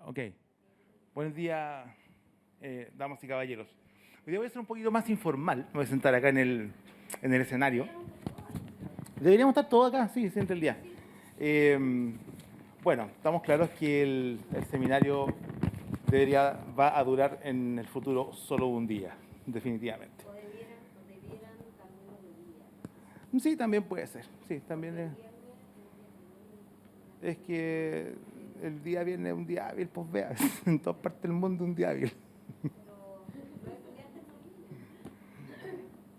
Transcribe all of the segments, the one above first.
Ok. Buenos días, damas y caballeros. Hoy día voy a ser un poquito más informal. Me voy a sentar acá en el escenario. Deberíamos estar todos acá, sí, siempre el día. Bueno, estamos claros que el seminario va a durar en el futuro solo un día, definitivamente. O debieran cambiarlo de día. Sí, también puede ser. Sí, también es que el día viernes es un día hábil, pues vea, en todas partes del mundo un día hábil.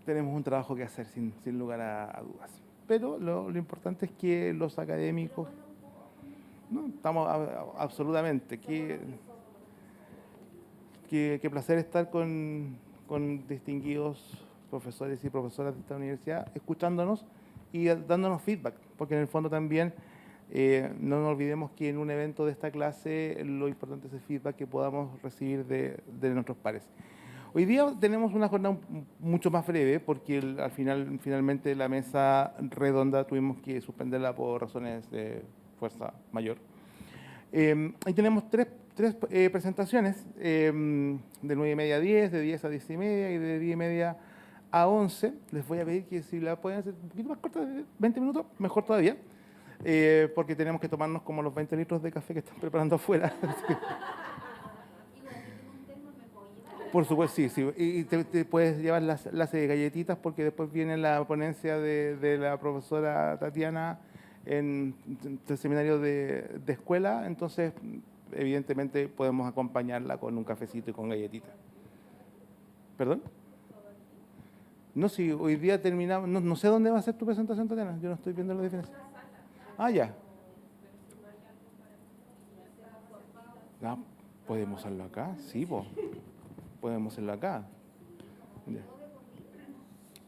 Tenemos un trabajo que hacer sin lugar a dudas. Pero lo importante es que los académicos, no, estamos absolutamente, qué placer estar con distinguidos profesores y profesoras de esta universidad, escuchándonos y dándonos feedback, porque en el fondo también no nos olvidemos que en un evento de esta clase lo importante es el feedback que podamos recibir de nuestros pares. Hoy día tenemos una jornada mucho más breve porque finalmente la mesa redonda tuvimos que suspenderla por razones de fuerza mayor. Ahí tenemos tres presentaciones, de 9:30 a 10, de 10 a 10:30 y de 10:30 a 11. Les voy a pedir que si la pueden hacer un poquito más corta, de 20 minutos, mejor todavía, porque tenemos que tomarnos como los 20 litros de café que están preparando afuera. Por supuesto, sí, sí. Y te puedes llevar las galletitas porque después viene la ponencia de la profesora Tatiana en el seminario de escuela, entonces evidentemente podemos acompañarla con un cafecito y con galletitas. ¿Perdón? No, si hoy día terminamos, no sé dónde va a ser tu presentación, Tatiana, yo no estoy viendo la diferencia. Ah, ya. Ah, ¿podemos hacerlo acá? Sí, pues. Podemos hacerlo acá. Ya.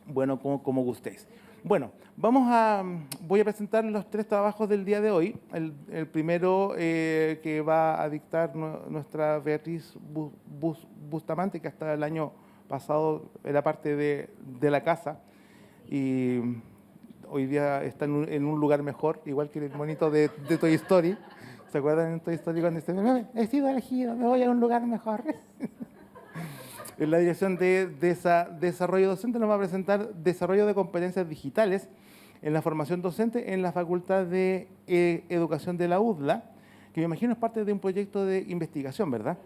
Bueno, como gustéis. Bueno, voy a presentar los tres trabajos del día de hoy. El primero que va a dictar nuestra Beatriz Bustamante, que hasta el año pasado era parte de la casa y hoy día está en un lugar mejor, igual que el monito de Toy Story. ¿Se acuerdan en Toy Story cuando dice, he sido elegido, me voy a un lugar mejor? En la dirección de desarrollo docente nos va a presentar desarrollo de competencias digitales en la formación docente en la Facultad de Educación de la UDLA, que me imagino es parte de un proyecto de investigación, ¿verdad?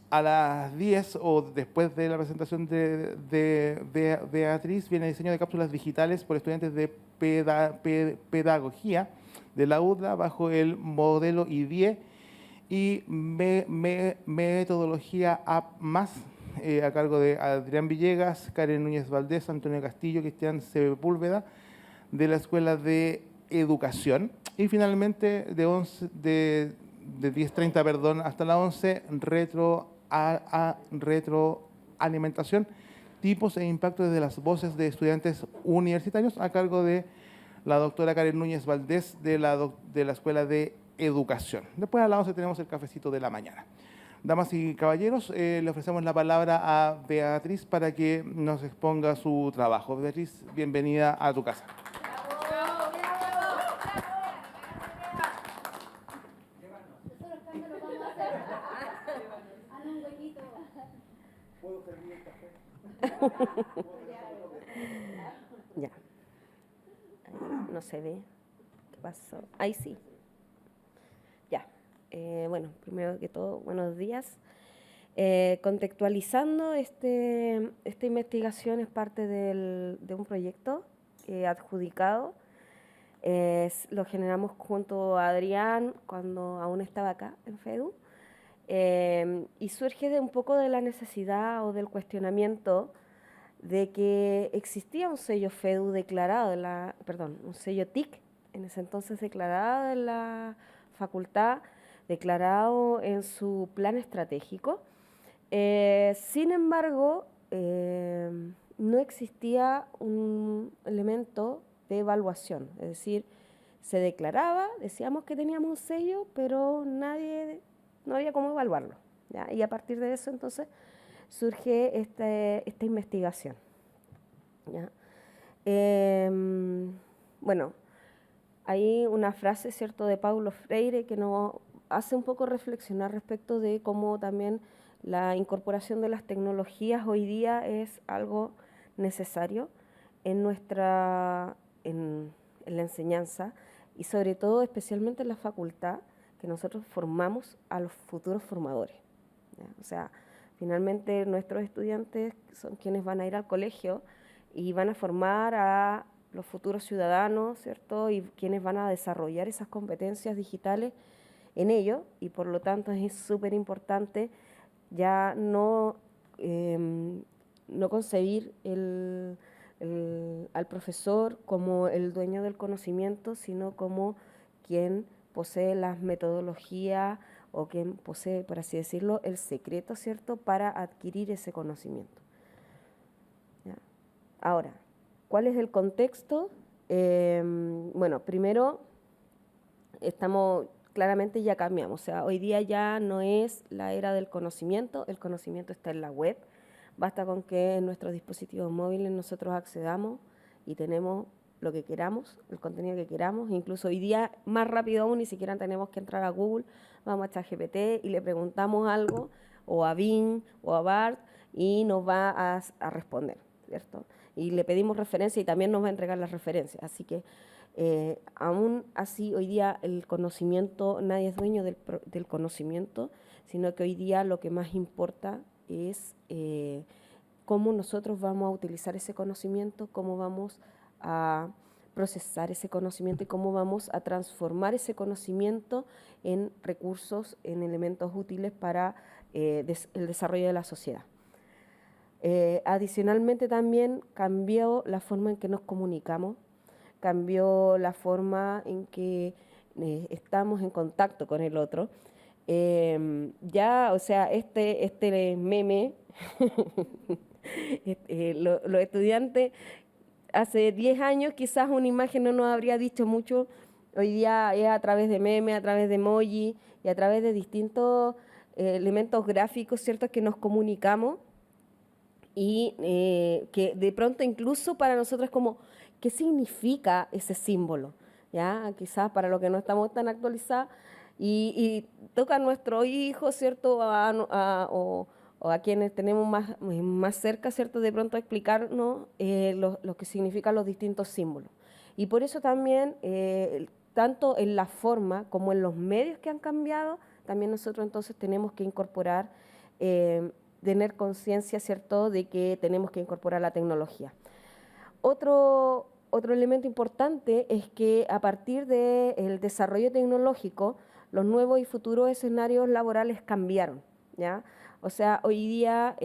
A las 10 o después de la presentación de Beatriz viene diseño de cápsulas digitales por estudiantes de pedagogía de la UDLA bajo el modelo IDIE y metodología App+, a cargo de Adrián Villegas, Karen Núñez Valdés, Antonio Castillo, Cristian Sepúlveda, de la Escuela de Educación. Y finalmente, de 10:30, perdón, hasta la 11, retroalimentación, tipos e impactos de las voces de estudiantes universitarios, a cargo de la doctora Karen Núñez Valdés, de la Escuela de Educación. Después a la 11 tenemos el cafecito de la mañana. Damas y caballeros, le ofrecemos la palabra a Beatriz para que nos exponga su trabajo. Beatriz, bienvenida a tu casa. ¿Puedo servir el café? Ya. Ahí no se ve. ¿Qué pasó? Ahí sí. Ya. Bueno, primero que todo, buenos días. Contextualizando, esta investigación es parte de un proyecto adjudicado. Lo generamos junto a Adrián cuando aún estaba acá en FEDU. Y surge de un poco de la necesidad o del cuestionamiento de que existía un sello FEDU declarado, un sello TIC, en ese entonces declarado en la facultad, declarado en su plan estratégico. Sin embargo, no existía un elemento de evaluación, es decir, se declaraba, decíamos que teníamos un sello, pero no había cómo evaluarlo, ¿ya? Y a partir de eso entonces surge esta investigación, ¿ya? Bueno, hay una frase, ¿cierto?, de Paulo Freire que nos hace un poco reflexionar respecto de cómo también la incorporación de las tecnologías hoy día es algo necesario en en la enseñanza y sobre todo especialmente en la facultad, que nosotros formamos a los futuros formadores, ¿ya? O sea, finalmente nuestros estudiantes son quienes van a ir al colegio y van a formar a los futuros ciudadanos, ¿cierto? Y quienes van a desarrollar esas competencias digitales en ello, y por lo tanto es súper importante ya no concebir al profesor como el dueño del conocimiento, sino como quien posee las metodologías o quien posee, por así decirlo, el secreto, ¿cierto?, para adquirir ese conocimiento. ¿Ya? Ahora, ¿cuál es el contexto? Bueno, primero, claramente ya cambiamos, o sea, hoy día ya no es la era del conocimiento, el conocimiento está en la web, basta con que en nuestros dispositivos móviles nosotros accedamos y tenemos lo que queramos, el contenido que queramos, incluso hoy día más rápido aún, ni siquiera tenemos que entrar a Google, vamos a ChatGPT y le preguntamos algo, o a Bing, o a Bart, y nos va a responder, ¿cierto? Y le pedimos referencia y también nos va a entregar las referencias, así que aún así, hoy día el conocimiento, nadie es dueño del conocimiento, sino que hoy día lo que más importa es cómo nosotros vamos a utilizar ese conocimiento, cómo vamos a procesar ese conocimiento y cómo vamos a transformar ese conocimiento en recursos, en elementos útiles para el desarrollo de la sociedad. Adicionalmente también cambió la forma en que nos comunicamos, cambió la forma en que estamos en contacto con el otro. Ya, o sea, este meme, los estudiantes, hace 10 años quizás una imagen no nos habría dicho mucho, hoy día es a través de memes, a través de emoji y a través de distintos elementos gráficos, ¿cierto?, que nos comunicamos y que de pronto incluso para nosotros es como, ¿qué significa ese símbolo? ¿Ya? Quizás para los que no estamos tan actualizados y toca a nuestro hijo, ¿cierto? O a quienes tenemos más cerca, ¿cierto? De pronto explicarnos lo que significan los distintos símbolos. Y por eso también, tanto en la forma como en los medios que han cambiado, también nosotros entonces tenemos que incorporar tener conciencia, ¿cierto?, de que tenemos que incorporar la tecnología. Otro elemento importante es que a partir del desarrollo tecnológico, los nuevos y futuros escenarios laborales cambiaron, ¿ya? O sea, hoy día,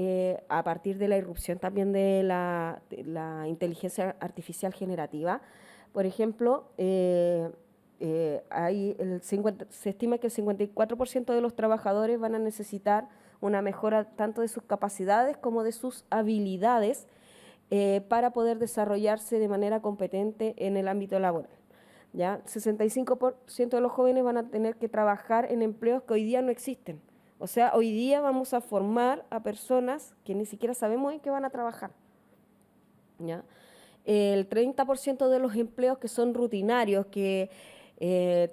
a partir de la irrupción también de la inteligencia artificial generativa, por ejemplo, se estima que el 54% de los trabajadores van a necesitar una mejora tanto de sus capacidades como de sus habilidades para poder desarrollarse de manera competente en el ámbito laboral. ¿Ya? 65% de los jóvenes van a tener que trabajar en empleos que hoy día no existen. O sea, hoy día vamos a formar a personas que ni siquiera sabemos en qué van a trabajar. ¿Ya? El 30% de los empleos que son rutinarios, que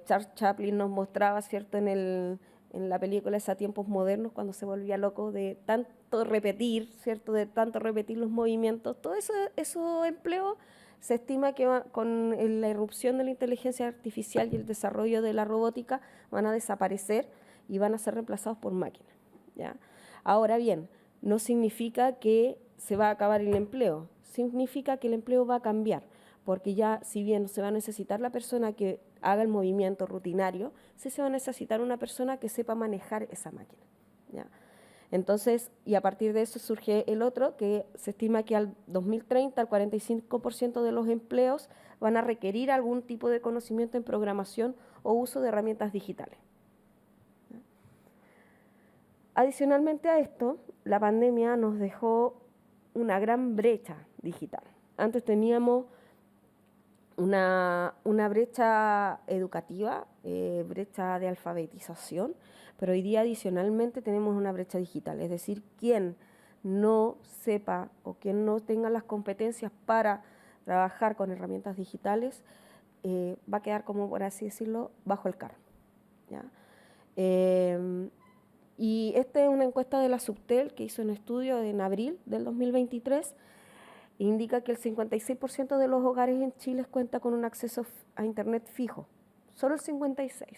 Charles Chaplin nos mostraba, ¿cierto?, en la película esa Tiempos Modernos, cuando se volvía loco de tanto repetir, ¿cierto?, de tanto repetir los movimientos, todos esos empleos se estima que con la irrupción de la inteligencia artificial y el desarrollo de la robótica van a desaparecer y van a ser reemplazados por máquinas, ¿ya? Ahora bien, no significa que se va a acabar el empleo, significa que el empleo va a cambiar, porque ya si bien se va a necesitar la persona que haga el movimiento rutinario, sí se va a necesitar una persona que sepa manejar esa máquina, ¿ya? Entonces, y a partir de eso surge el otro, que se estima que al 2030 el 45% de los empleos van a requerir algún tipo de conocimiento en programación o uso de herramientas digitales. Adicionalmente a esto, la pandemia nos dejó una gran brecha digital. Antes teníamos una brecha educativa, brecha de alfabetización, pero hoy día adicionalmente tenemos una brecha digital, es decir, quien no sepa o quien no tenga las competencias para trabajar con herramientas digitales va a quedar, como por así decirlo, bajo el carro, ¿ya? Y esta es una encuesta de la Subtel que hizo un estudio en abril del 2023. Indica que el 56% de los hogares en Chile cuenta con un acceso a Internet fijo. Solo el 56%.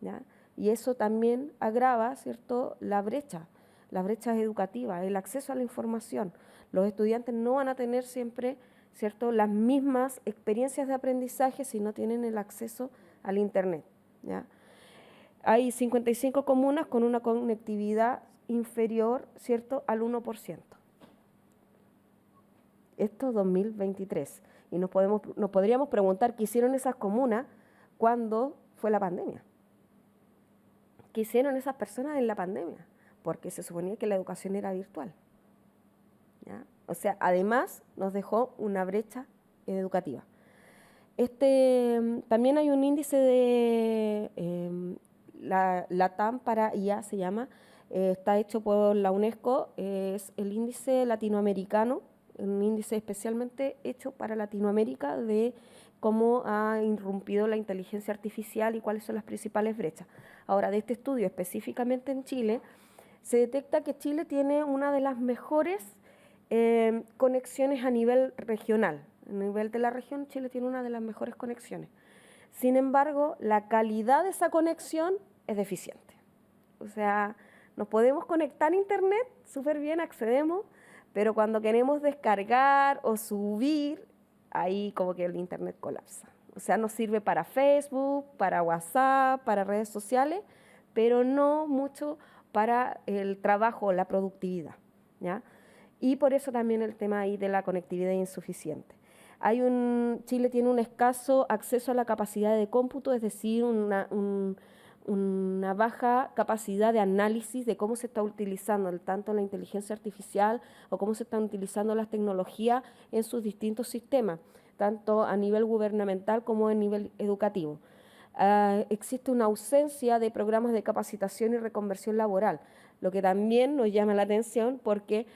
¿Ya? Y eso también agrava, ¿cierto?, la brecha educativa, el acceso a la información. Los estudiantes no van a tener siempre, ¿cierto?, las mismas experiencias de aprendizaje si no tienen el acceso al Internet. ¿Ya? Hay 55 comunas con una conectividad inferior, ¿cierto?, al 1%. Esto es 2023. Y nos podríamos preguntar qué hicieron esas comunas cuando fue la pandemia. ¿Qué hicieron esas personas en la pandemia? Porque se suponía que la educación era virtual. ¿Ya? O sea, además nos dejó una brecha educativa. También hay un índice de la TAM para IA, se llama, está hecho por la UNESCO, es el índice latinoamericano, un índice especialmente hecho para Latinoamérica de cómo ha irrumpido la inteligencia artificial y cuáles son las principales brechas. Ahora, de este estudio específicamente en Chile, se detecta que Chile tiene una de las mejores conexiones a nivel regional. A nivel de la región, Chile tiene una de las mejores conexiones. Sin embargo, la calidad de esa conexión es deficiente. O sea, nos podemos conectar a Internet súper bien, accedemos, pero cuando queremos descargar o subir, ahí como que el Internet colapsa. O sea, nos sirve para Facebook, para WhatsApp, para redes sociales, pero no mucho para el trabajo o la productividad, ¿ya? Y por eso también el tema ahí de la conectividad insuficiente. Chile tiene un escaso acceso a la capacidad de cómputo, es decir, una baja capacidad de análisis de cómo se está utilizando tanto la inteligencia artificial o cómo se están utilizando las tecnologías en sus distintos sistemas, tanto a nivel gubernamental como a nivel educativo. Existe una ausencia de programas de capacitación y reconversión laboral, lo que también nos llama la atención porque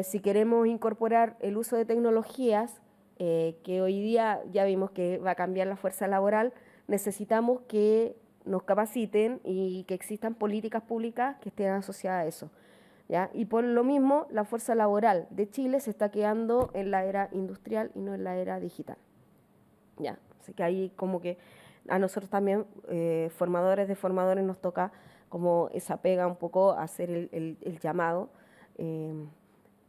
si queremos incorporar el uso de tecnologías, que hoy día ya vimos que va a cambiar la fuerza laboral, necesitamos que nos capaciten y que existan políticas públicas que estén asociadas a eso, ¿ya? Y por lo mismo, la fuerza laboral de Chile se está quedando en la era industrial y no en la era digital, ¿ya? Así que ahí como que a nosotros también, formadores de formadores, nos toca como esa pega un poco hacer el llamado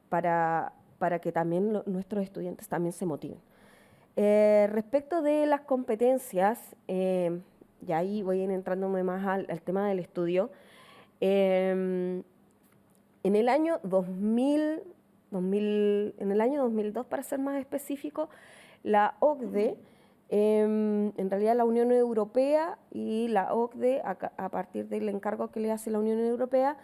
para que también nuestros estudiantes también se motiven. Respecto de las competencias, y ahí voy a ir entrándome más al tema del estudio, en el año 2002, para ser más específico, la OCDE, en realidad la Unión Europea y la OCDE, a partir del encargo que le hace la Unión Europea,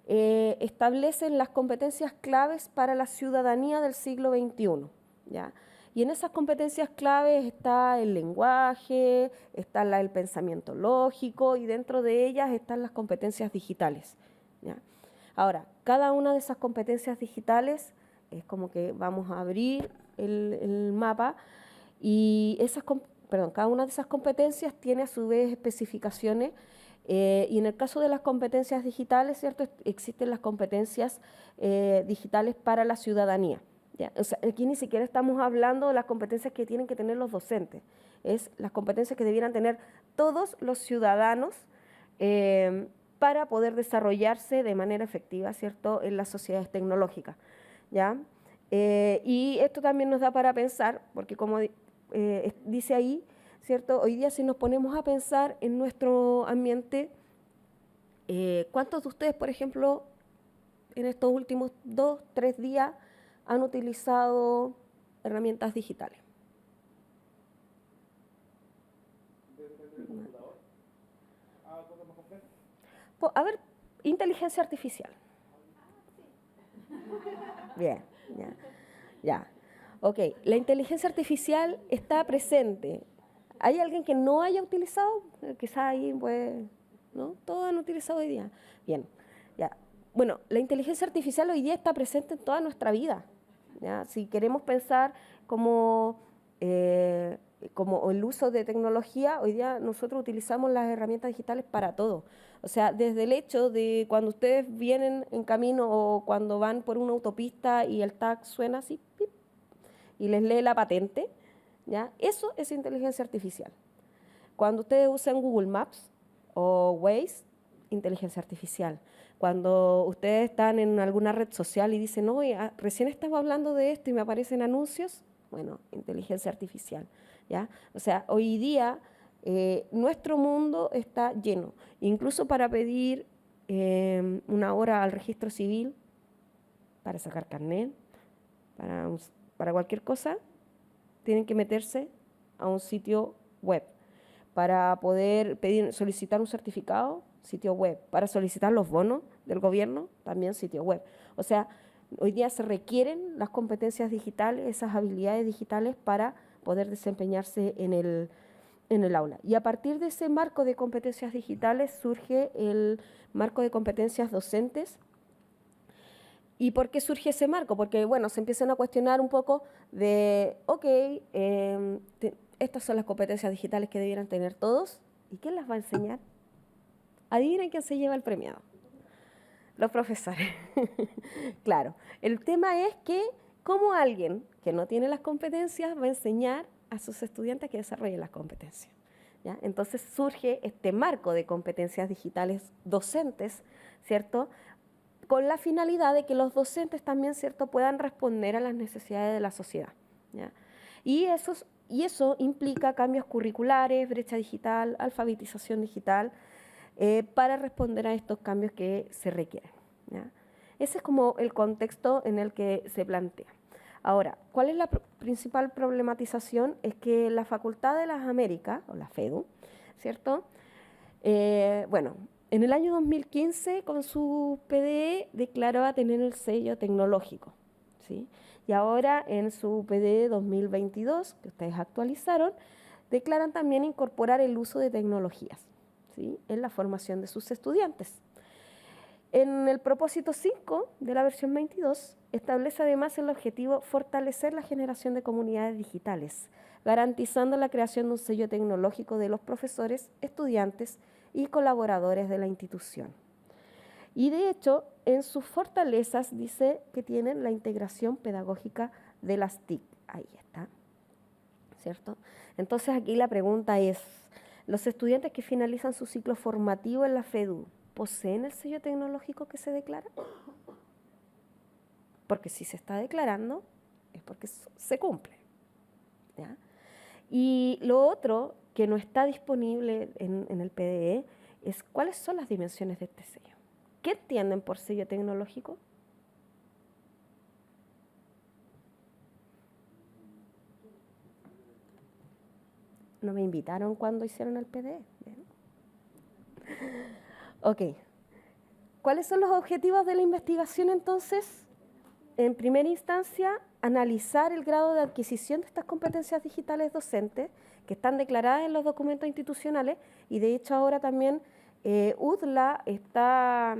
establecen las competencias claves para la ciudadanía del siglo XXI, ¿ya? Y en esas competencias claves está el lenguaje, está el pensamiento lógico y dentro de ellas están las competencias digitales, ¿ya? Ahora, cada una de esas competencias digitales es como que vamos a abrir el mapa y cada una de esas competencias tiene a su vez especificaciones. Y en el caso de las competencias digitales, ¿cierto?, existen las competencias digitales para la ciudadanía, ¿ya? O sea, aquí ni siquiera estamos hablando de las competencias que tienen que tener los docentes, es las competencias que debieran tener todos los ciudadanos para poder desarrollarse de manera efectiva, ¿cierto?, en las sociedades tecnológicas, ¿ya? Y esto también nos da para pensar, porque como dice ahí, ¿cierto?, hoy día si nos ponemos a pensar en nuestro ambiente, ¿cuántos de ustedes, por ejemplo, en estos últimos 2, 3 días han utilizado herramientas digitales? A ver, inteligencia artificial. Bien, ya. Ok, la inteligencia artificial está presente. ¿Hay alguien que no haya utilizado? Quizás ahí, pues, ¿no? Todos han utilizado hoy día. Bien, ya. Bueno, la inteligencia artificial hoy día está presente en toda nuestra vida, ¿ya? Si queremos pensar como como el uso de tecnología, hoy día nosotros utilizamos las herramientas digitales para todo. O sea, desde el hecho de cuando ustedes vienen en camino o cuando van por una autopista y el tag suena así, pip, y les lee la patente, ¿ya? Eso es inteligencia artificial. Cuando ustedes usan Google Maps o Waze, inteligencia artificial. Cuando ustedes están en alguna red social y dicen, no, recién estaba hablando de esto y me aparecen anuncios, bueno, inteligencia artificial, ¿ya? O sea, hoy día nuestro mundo está lleno. Incluso para pedir una hora al registro civil, para sacar carnet, para cualquier cosa, tienen que meterse a un sitio web. Para poder solicitar un certificado, sitio web. Para solicitar los bonos del gobierno, también sitio web. O sea, hoy día se requieren las competencias digitales, esas habilidades digitales para poder desempeñarse en el aula. Y a partir de ese marco de competencias digitales surge el marco de competencias docentes. ¿Y por qué surge ese marco? Porque, bueno, se empiezan a cuestionar un poco de, ok, estas son las competencias digitales que debieran tener todos. ¿Y quién las va a enseñar? Adivinen quién se lleva el premiado. Los profesores. Claro, el tema es que cómo alguien que no tiene las competencias va a enseñar a sus estudiantes que desarrollen las competencias, ¿ya? Entonces surge este marco de competencias digitales docentes, ¿cierto?, con la finalidad de que los docentes también, ¿cierto?, puedan responder a las necesidades de la sociedad, ¿ya? Y eso implica cambios curriculares, brecha digital, alfabetización digital, para responder a estos cambios que se requieren, ¿ya? Ese es como el contexto en el que se plantea. Ahora, ¿cuál es la principal problematización? Es que la Facultad de las Américas, o la FEDU, ¿cierto?, bueno, en el año 2015, con su PDE, declaraba tener el sello tecnológico, ¿sí? Y ahora, en su PDE 2022, que ustedes actualizaron, declaran también incorporar el uso de tecnologías, ¿sí?, en la formación de sus estudiantes. En el propósito 5 de la versión 22, establece además el objetivo fortalecer la generación de comunidades digitales, garantizando la creación de un sello tecnológico de los profesores, estudiantes y colaboradores de la institución. Y de hecho, en sus fortalezas dice que tienen la integración pedagógica de las TIC. Ahí está, ¿cierto? Entonces aquí la pregunta es, ¿los estudiantes que finalizan su ciclo formativo en la FEDU poseen el sello tecnológico que se declara? Porque si se está declarando es porque se cumple, ¿ya? Y lo otro que no está disponible en el PDE es cuáles son las dimensiones de este sello. ¿Qué entienden por sello tecnológico? No me invitaron cuando hicieron el PDE. ¿Bien? Ok. ¿Cuáles son los objetivos de la investigación entonces? En primera instancia, analizar el grado de adquisición de estas competencias digitales docentes que están declaradas en los documentos institucionales y de hecho ahora también UDLA está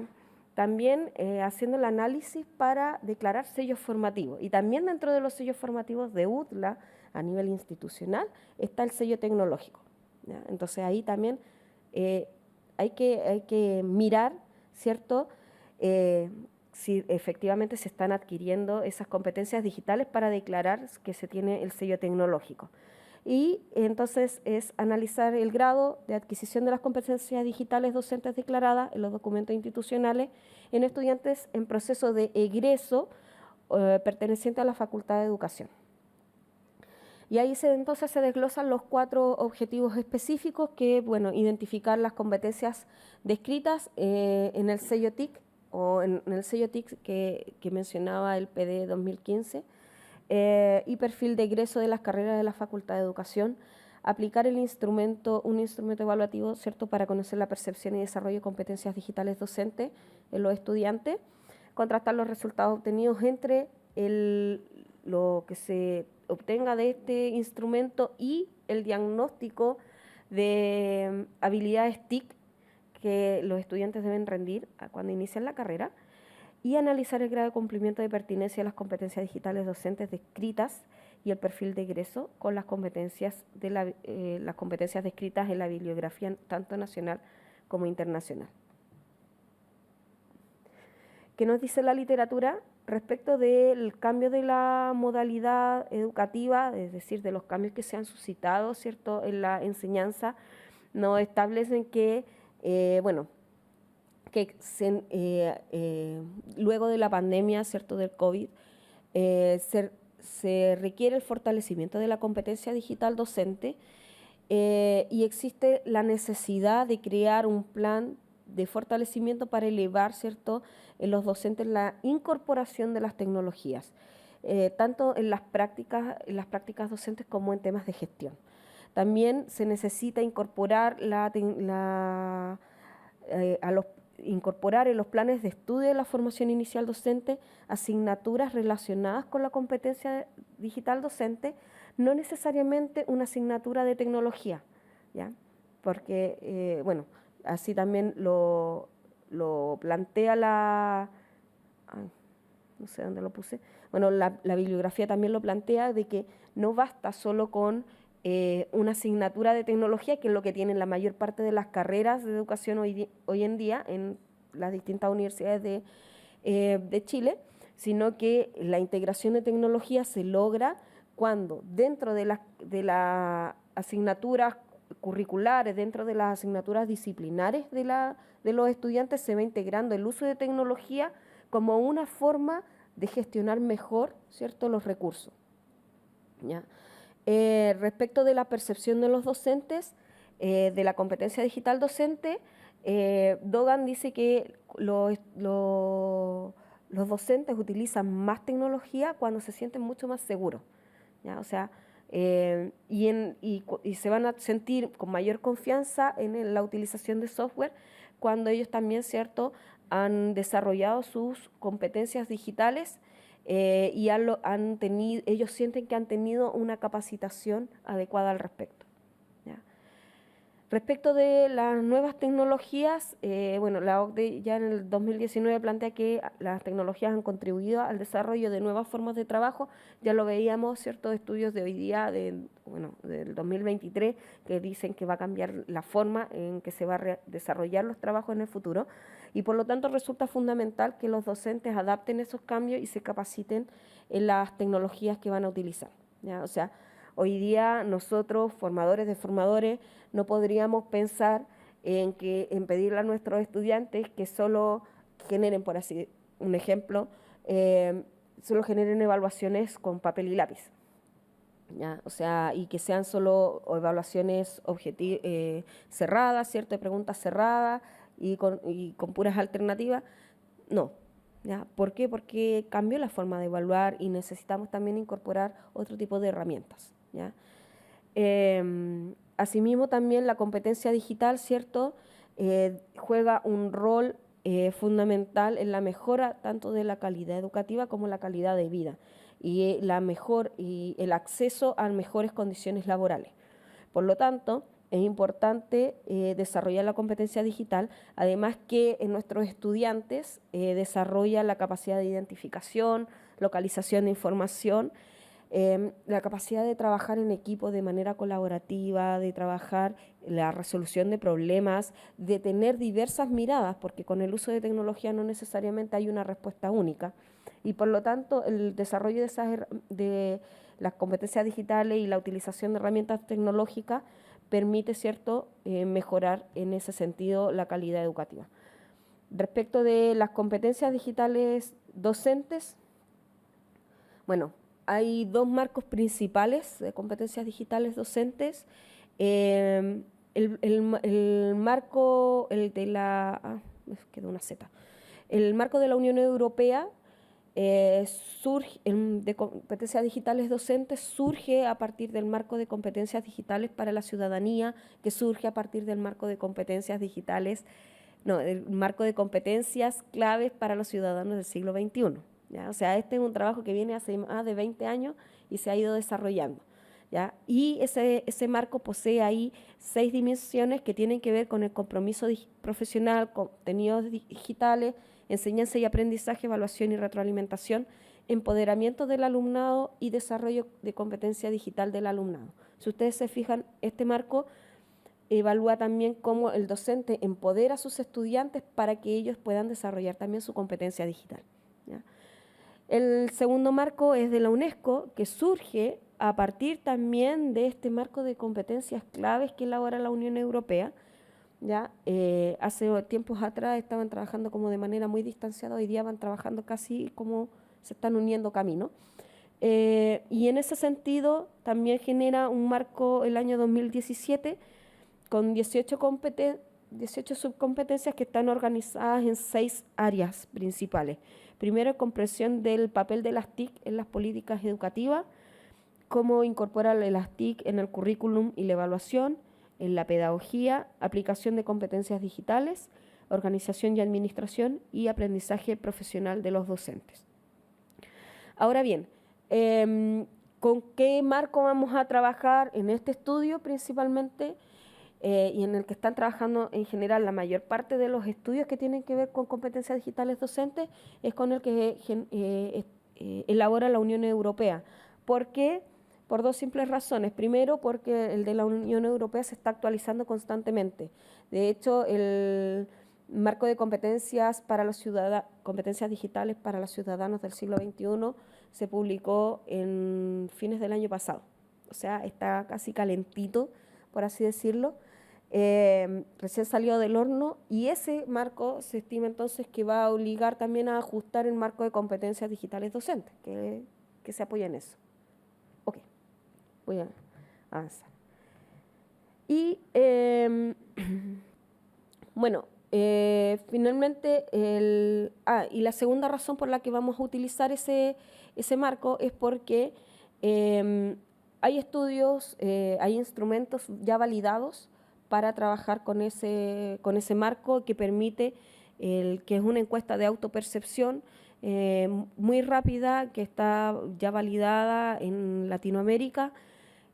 también haciendo el análisis para declarar sellos formativos y también dentro de los sellos formativos de UDLA a nivel institucional está el sello tecnológico, ¿ya? Entonces ahí también hay que mirar, ¿cierto?, si efectivamente se están adquiriendo esas competencias digitales para declarar que se tiene el sello tecnológico. Y entonces es analizar el grado de adquisición de las competencias digitales docentes declaradas en los documentos institucionales en estudiantes en proceso de egreso perteneciente a la Facultad de Educación. Y ahí entonces se desglosan los 4 objetivos específicos que, bueno, identificar las competencias descritas en el sello TIC, o en el sello TIC que mencionaba el PD 2015, y perfil de egreso de las carreras de la Facultad de Educación, aplicar un instrumento evaluativo, ¿cierto?, para conocer la percepción y desarrollo de competencias digitales docentes en los estudiantes, contrastar los resultados obtenidos entre lo que se obtenga de este instrumento y el diagnóstico de habilidades TIC que los estudiantes deben rendir cuando inician la carrera, y analizar el grado de cumplimiento de pertinencia de las competencias digitales docentes descritas y el perfil de egreso con las competencias, las competencias descritas en la bibliografía tanto nacional como internacional. ¿Qué nos dice la literatura? Respecto del cambio de la modalidad educativa, es decir, de los cambios que se han suscitado, ¿cierto?, en la enseñanza, nos establecen que, luego de la pandemia, ¿cierto?, del COVID, se requiere el fortalecimiento de la competencia digital docente y existe la necesidad de crear un plan de fortalecimiento para elevar, ¿cierto?, en los docentes la incorporación de las tecnologías, tanto en las prácticas docentes como en temas de gestión. También se necesita incorporar incorporar en los planes de estudio de la formación inicial docente asignaturas relacionadas con la competencia digital docente, no necesariamente una asignatura de tecnología, ¿ya? Porque, así también lo plantea no sé dónde lo puse, la bibliografía también lo plantea, de que no basta solo con una asignatura de tecnología, que es lo que tienen la mayor parte de las carreras de educación hoy en día en las distintas universidades de Chile, sino que la integración de tecnología se logra cuando dentro de las asignaturas curriculares, dentro de las asignaturas disciplinares de los estudiantes, se va integrando el uso de tecnología como una forma de gestionar mejor, ¿cierto?, los recursos, ¿ya? Respecto de la percepción de los docentes, de la competencia digital docente, Dogan dice que los docentes utilizan más tecnología cuando se sienten mucho más seguros, ¿ya? O sea, y se van a sentir con mayor confianza en la utilización de software cuando ellos también, ¿cierto?, han desarrollado sus competencias digitales y ellos sienten que han tenido una capacitación adecuada al respecto, ¿ya? Respecto de las nuevas tecnologías, la OCDE ya en el 2019 plantea que las tecnologías han contribuido al desarrollo de nuevas formas de trabajo. Ya lo veíamos, ciertos estudios de hoy día, del 2023, que dicen que va a cambiar la forma en que se va a desarrollar los trabajos en el futuro, y por lo tanto resulta fundamental que los docentes adapten esos cambios y se capaciten en las tecnologías que van a utilizar, ¿ya? O sea, hoy día nosotros, formadores de formadores, no podríamos pensar en pedirle a nuestros estudiantes que solo generen, por así un ejemplo, solo generen evaluaciones con papel y lápiz, ¿ya? O sea, y que sean solo evaluaciones cerradas, ¿cierto?, de preguntas cerradas y con puras alternativas. No, ¿ya? ¿Por qué? Porque cambió la forma de evaluar y necesitamos también incorporar otro tipo de herramientas, ¿ya? Asimismo, también la competencia digital, ¿cierto?, juega un rol fundamental en la mejora tanto de la calidad educativa como la calidad de vida y el acceso a mejores condiciones laborales. Por lo tanto, es importante desarrollar la competencia digital, además que en nuestros estudiantes desarrollan la capacidad de identificación, localización de información, la capacidad de trabajar en equipo de manera colaborativa, de trabajar la resolución de problemas, de tener diversas miradas, porque con el uso de tecnología no necesariamente hay una respuesta única. Y por lo tanto, el desarrollo de las competencias digitales y la utilización de herramientas tecnológicas permite, ¿cierto?, mejorar en ese sentido la calidad educativa. Respecto de las competencias digitales docentes, hay dos marcos principales de competencias digitales docentes. El marco, el marco de la Unión Europea de competencias digitales docentes surge a partir del marco de competencias digitales para la ciudadanía, que surge a partir del marco de competencias digitales, el marco de competencias claves para los ciudadanos del siglo XXI. ¿Ya? O sea, este es un trabajo que viene hace más de 20 años y se ha ido desarrollando, ¿ya? Y ese marco posee ahí 6 dimensiones que tienen que ver con el compromiso profesional, contenidos digitales, enseñanza y aprendizaje, evaluación y retroalimentación, empoderamiento del alumnado y desarrollo de competencia digital del alumnado. Si ustedes se fijan, este marco evalúa también cómo el docente empodera a sus estudiantes para que ellos puedan desarrollar también su competencia digital, ¿ya? El segundo marco es de la UNESCO, que surge a partir también de este marco de competencias claves que elabora la Unión Europea, ¿ya? Hace tiempos atrás estaban trabajando como de manera muy distanciada, hoy día van trabajando casi como se están uniendo caminos. Y en ese sentido también genera un marco el año 2017 con 18 subcompetencias que están organizadas en 6 áreas principales. Primero, comprensión del papel de las TIC en las políticas educativas, cómo incorporar las TIC en el currículum y la evaluación, en la pedagogía, aplicación de competencias digitales, organización y administración y aprendizaje profesional de los docentes. Ahora bien, ¿con qué marco vamos a trabajar en este estudio principalmente? Y en el que están trabajando en general la mayor parte de los estudios que tienen que ver con competencias digitales docentes, es con el que elabora la Unión Europea. ¿Por qué? Por dos simples razones. Primero, porque el de la Unión Europea se está actualizando constantemente. De hecho, el marco de competencias para los competencias digitales para los ciudadanos del siglo XXI se publicó en fines del año pasado. O sea, está casi calentito, por así decirlo. Recién salió del horno, y ese marco se estima entonces que va a obligar también a ajustar el marco de competencias digitales docentes, que se apoya en eso. Ok, voy a avanzar. Y bueno, finalmente, y la segunda razón por la que vamos a utilizar ese marco es porque hay estudios, hay instrumentos ya validados para trabajar con ese marco que permite, que es una encuesta de autopercepción muy rápida, que está ya validada en Latinoamérica,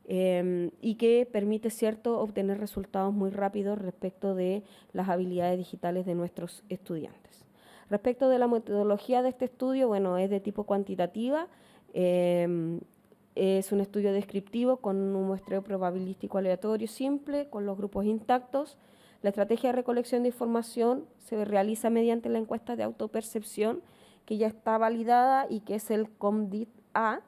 y que permite, ¿cierto?, obtener resultados muy rápidos respecto de las habilidades digitales de nuestros estudiantes. Respecto de la metodología de este estudio, bueno, es de tipo cuantitativa. Es un estudio descriptivo con un muestreo probabilístico aleatorio simple, con los grupos intactos. La estrategia de recolección de información se realiza mediante la encuesta de autopercepción, que ya está validada y que es el COMDIT-A,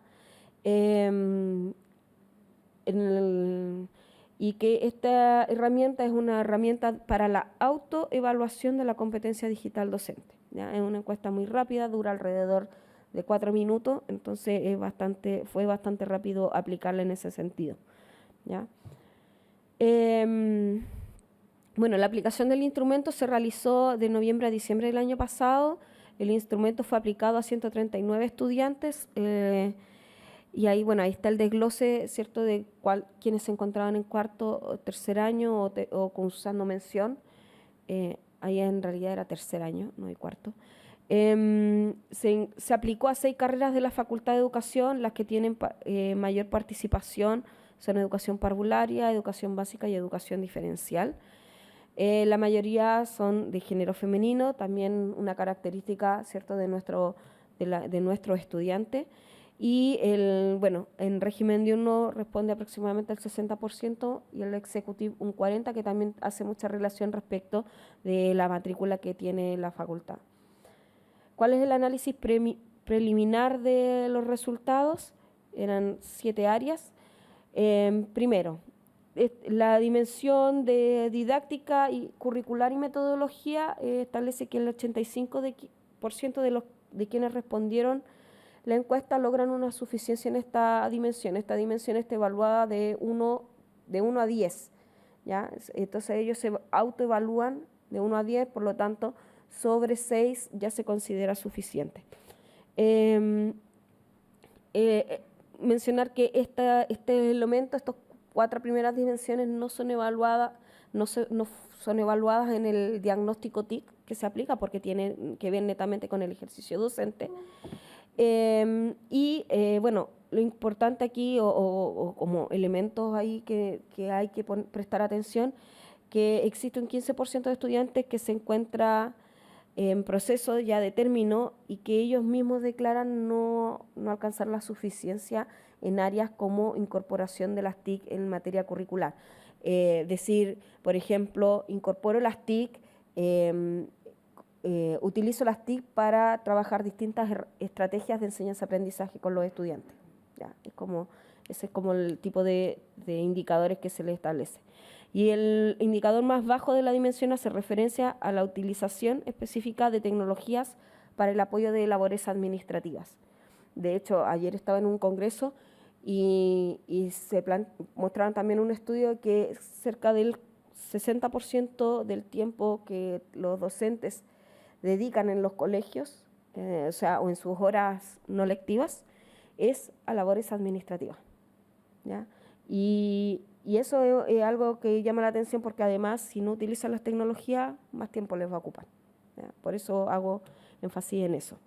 y que esta herramienta es una herramienta para la autoevaluación de la competencia digital docente, ¿ya? Es una encuesta muy rápida, dura alrededor de 4 minutos, entonces fue bastante rápido aplicarla en ese sentido, ¿ya? Bueno, la aplicación del instrumento se realizó de noviembre a diciembre del año pasado. El instrumento fue aplicado a 139 estudiantes, y ahí, bueno, ahí está el desglose, ¿cierto?, de quienes se encontraban en cuarto o tercer año o cursando mención. Ahí en realidad era tercer año, no hay cuarto. Se aplicó a 6 carreras de la Facultad de Educación. Las que tienen mayor participación son educación parvularia, educación básica y educación diferencial. La mayoría son de género femenino, también una característica, ¿cierto?, de nuestro estudiante. Y bueno, en régimen diurno responde aproximadamente al 60% y el executivo un 40%, que también hace mucha relación respecto de la matrícula que tiene la facultad. ¿Cuál es el análisis preliminar de los resultados? Eran 7 áreas. Primero, la dimensión de didáctica y curricular y metodología establece que el 85% de quienes respondieron la encuesta logran una suficiencia en esta dimensión. Esta dimensión está evaluada de 1 a 10, ¿ya? Entonces ellos se autoevalúan de 1 a 10, por lo tanto, sobre 6 ya se considera suficiente. Mencionar que este elemento, estas 4 primeras dimensiones no son evaluadas en el diagnóstico TIC que se aplica, porque tienen que ver netamente con el ejercicio docente. Bueno, lo importante aquí, o como elementos ahí que hay que prestar atención, que existe un 15% de estudiantes que se encuentra en proceso ya de término y que ellos mismos declaran no alcanzar la suficiencia en áreas como incorporación de las TIC en materia curricular. Decir, por ejemplo, incorporo las TIC, utilizo las TIC para trabajar distintas estrategias de enseñanza-aprendizaje con los estudiantes. ¿Ya? Ese es como el tipo de indicadores que se le establece. Y el indicador más bajo de la dimensión hace referencia a la utilización específica de tecnologías para el apoyo de labores administrativas. De hecho, ayer estaba en un congreso y mostraron también un estudio que cerca del 60% del tiempo que los docentes dedican en los colegios, o en sus horas no lectivas, es a labores administrativas, ¿ya? Y eso es algo que llama la atención porque además si no utilizan las tecnologías, más tiempo les va a ocupar, ¿ya? Por eso hago énfasis en eso.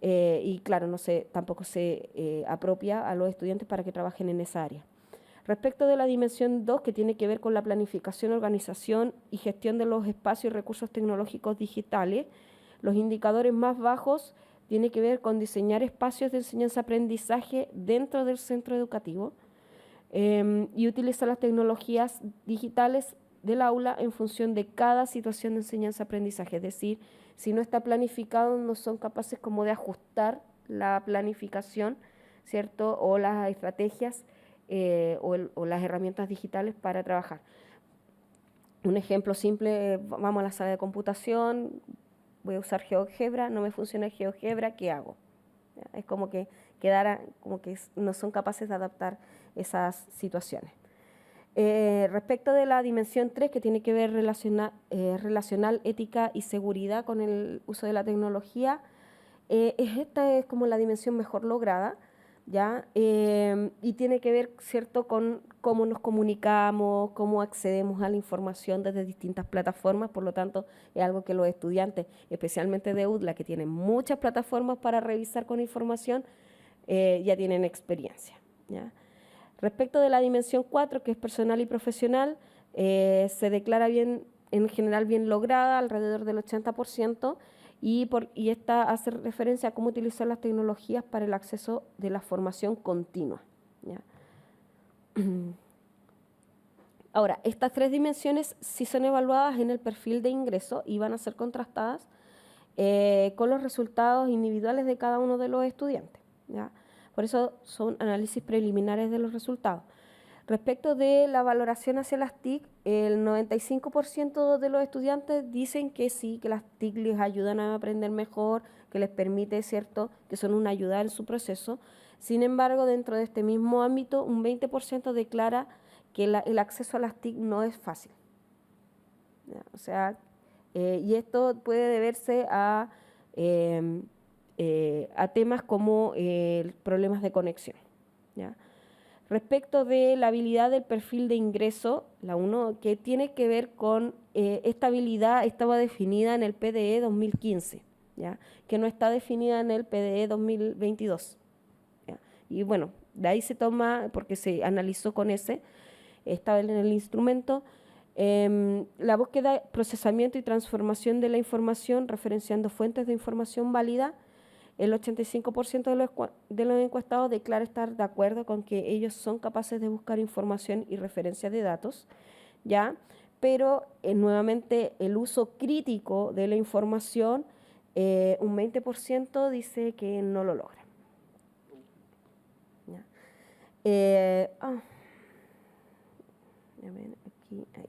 Y claro, tampoco se apropia a los estudiantes para que trabajen en esa área. Respecto de la dimensión 2, que tiene que ver con la planificación, organización y gestión de los espacios y recursos tecnológicos digitales, los indicadores más bajos tienen que ver con diseñar espacios de enseñanza-aprendizaje dentro del centro educativo y utilizar las tecnologías digitales del aula en función de cada situación de enseñanza-aprendizaje. Es decir, si no está planificado, no son capaces como de ajustar la planificación, ¿cierto? O las estrategias o las herramientas digitales para trabajar. Un ejemplo simple, vamos a la sala de computación, voy a usar GeoGebra, no me funciona GeoGebra, ¿qué hago? Es como que no son capaces de adaptar esas situaciones. Respecto de la dimensión 3, que tiene que ver relacional, ética y seguridad con el uso de la tecnología, esta es como la dimensión mejor lograda, ¿ya? Y tiene que ver, ¿cierto?, con cómo nos comunicamos, cómo accedemos a la información desde distintas plataformas. Por lo tanto, es algo que los estudiantes, especialmente de UDLA, que tienen muchas plataformas para revisar con información, ya tienen experiencia, ¿ya? Respecto de la dimensión 4, que es personal y profesional, se declara en general bien lograda, alrededor del 80%, y esta hace referencia a cómo utilizar las tecnologías para el acceso de la formación continua, ¿ya? Ahora, estas 3 dimensiones sí son evaluadas en el perfil de ingreso y van a ser contrastadas con los resultados individuales de cada uno de los estudiantes, ¿ya? Por eso son análisis preliminares de los resultados. Respecto de la valoración hacia las TIC, el 95% de los estudiantes dicen que sí, que las TIC les ayudan a aprender mejor, que les permite, ¿cierto?, que son una ayuda en su proceso. Sin embargo, dentro de este mismo ámbito, un 20% declara que el acceso a las TIC no es fácil, ¿ya? O sea, y esto puede deberse a temas como problemas de conexión, ¿ya? Respecto de la habilidad del perfil de ingreso, la 1, que tiene que ver con esta habilidad estaba definida en el PDE 2015, ¿ya?, que no está definida en el PDE 2022, ¿ya? Y bueno, de ahí se toma, porque se analizó con estaba en el instrumento, la búsqueda, procesamiento y transformación de la información referenciando fuentes de información válida. El 85% de los encuestados declara estar de acuerdo con que ellos son capaces de buscar información y referencias de datos, ¿ya? Pero nuevamente el uso crítico de la información, un 20% dice que no lo logra, ¿ya? A ver, aquí, ahí.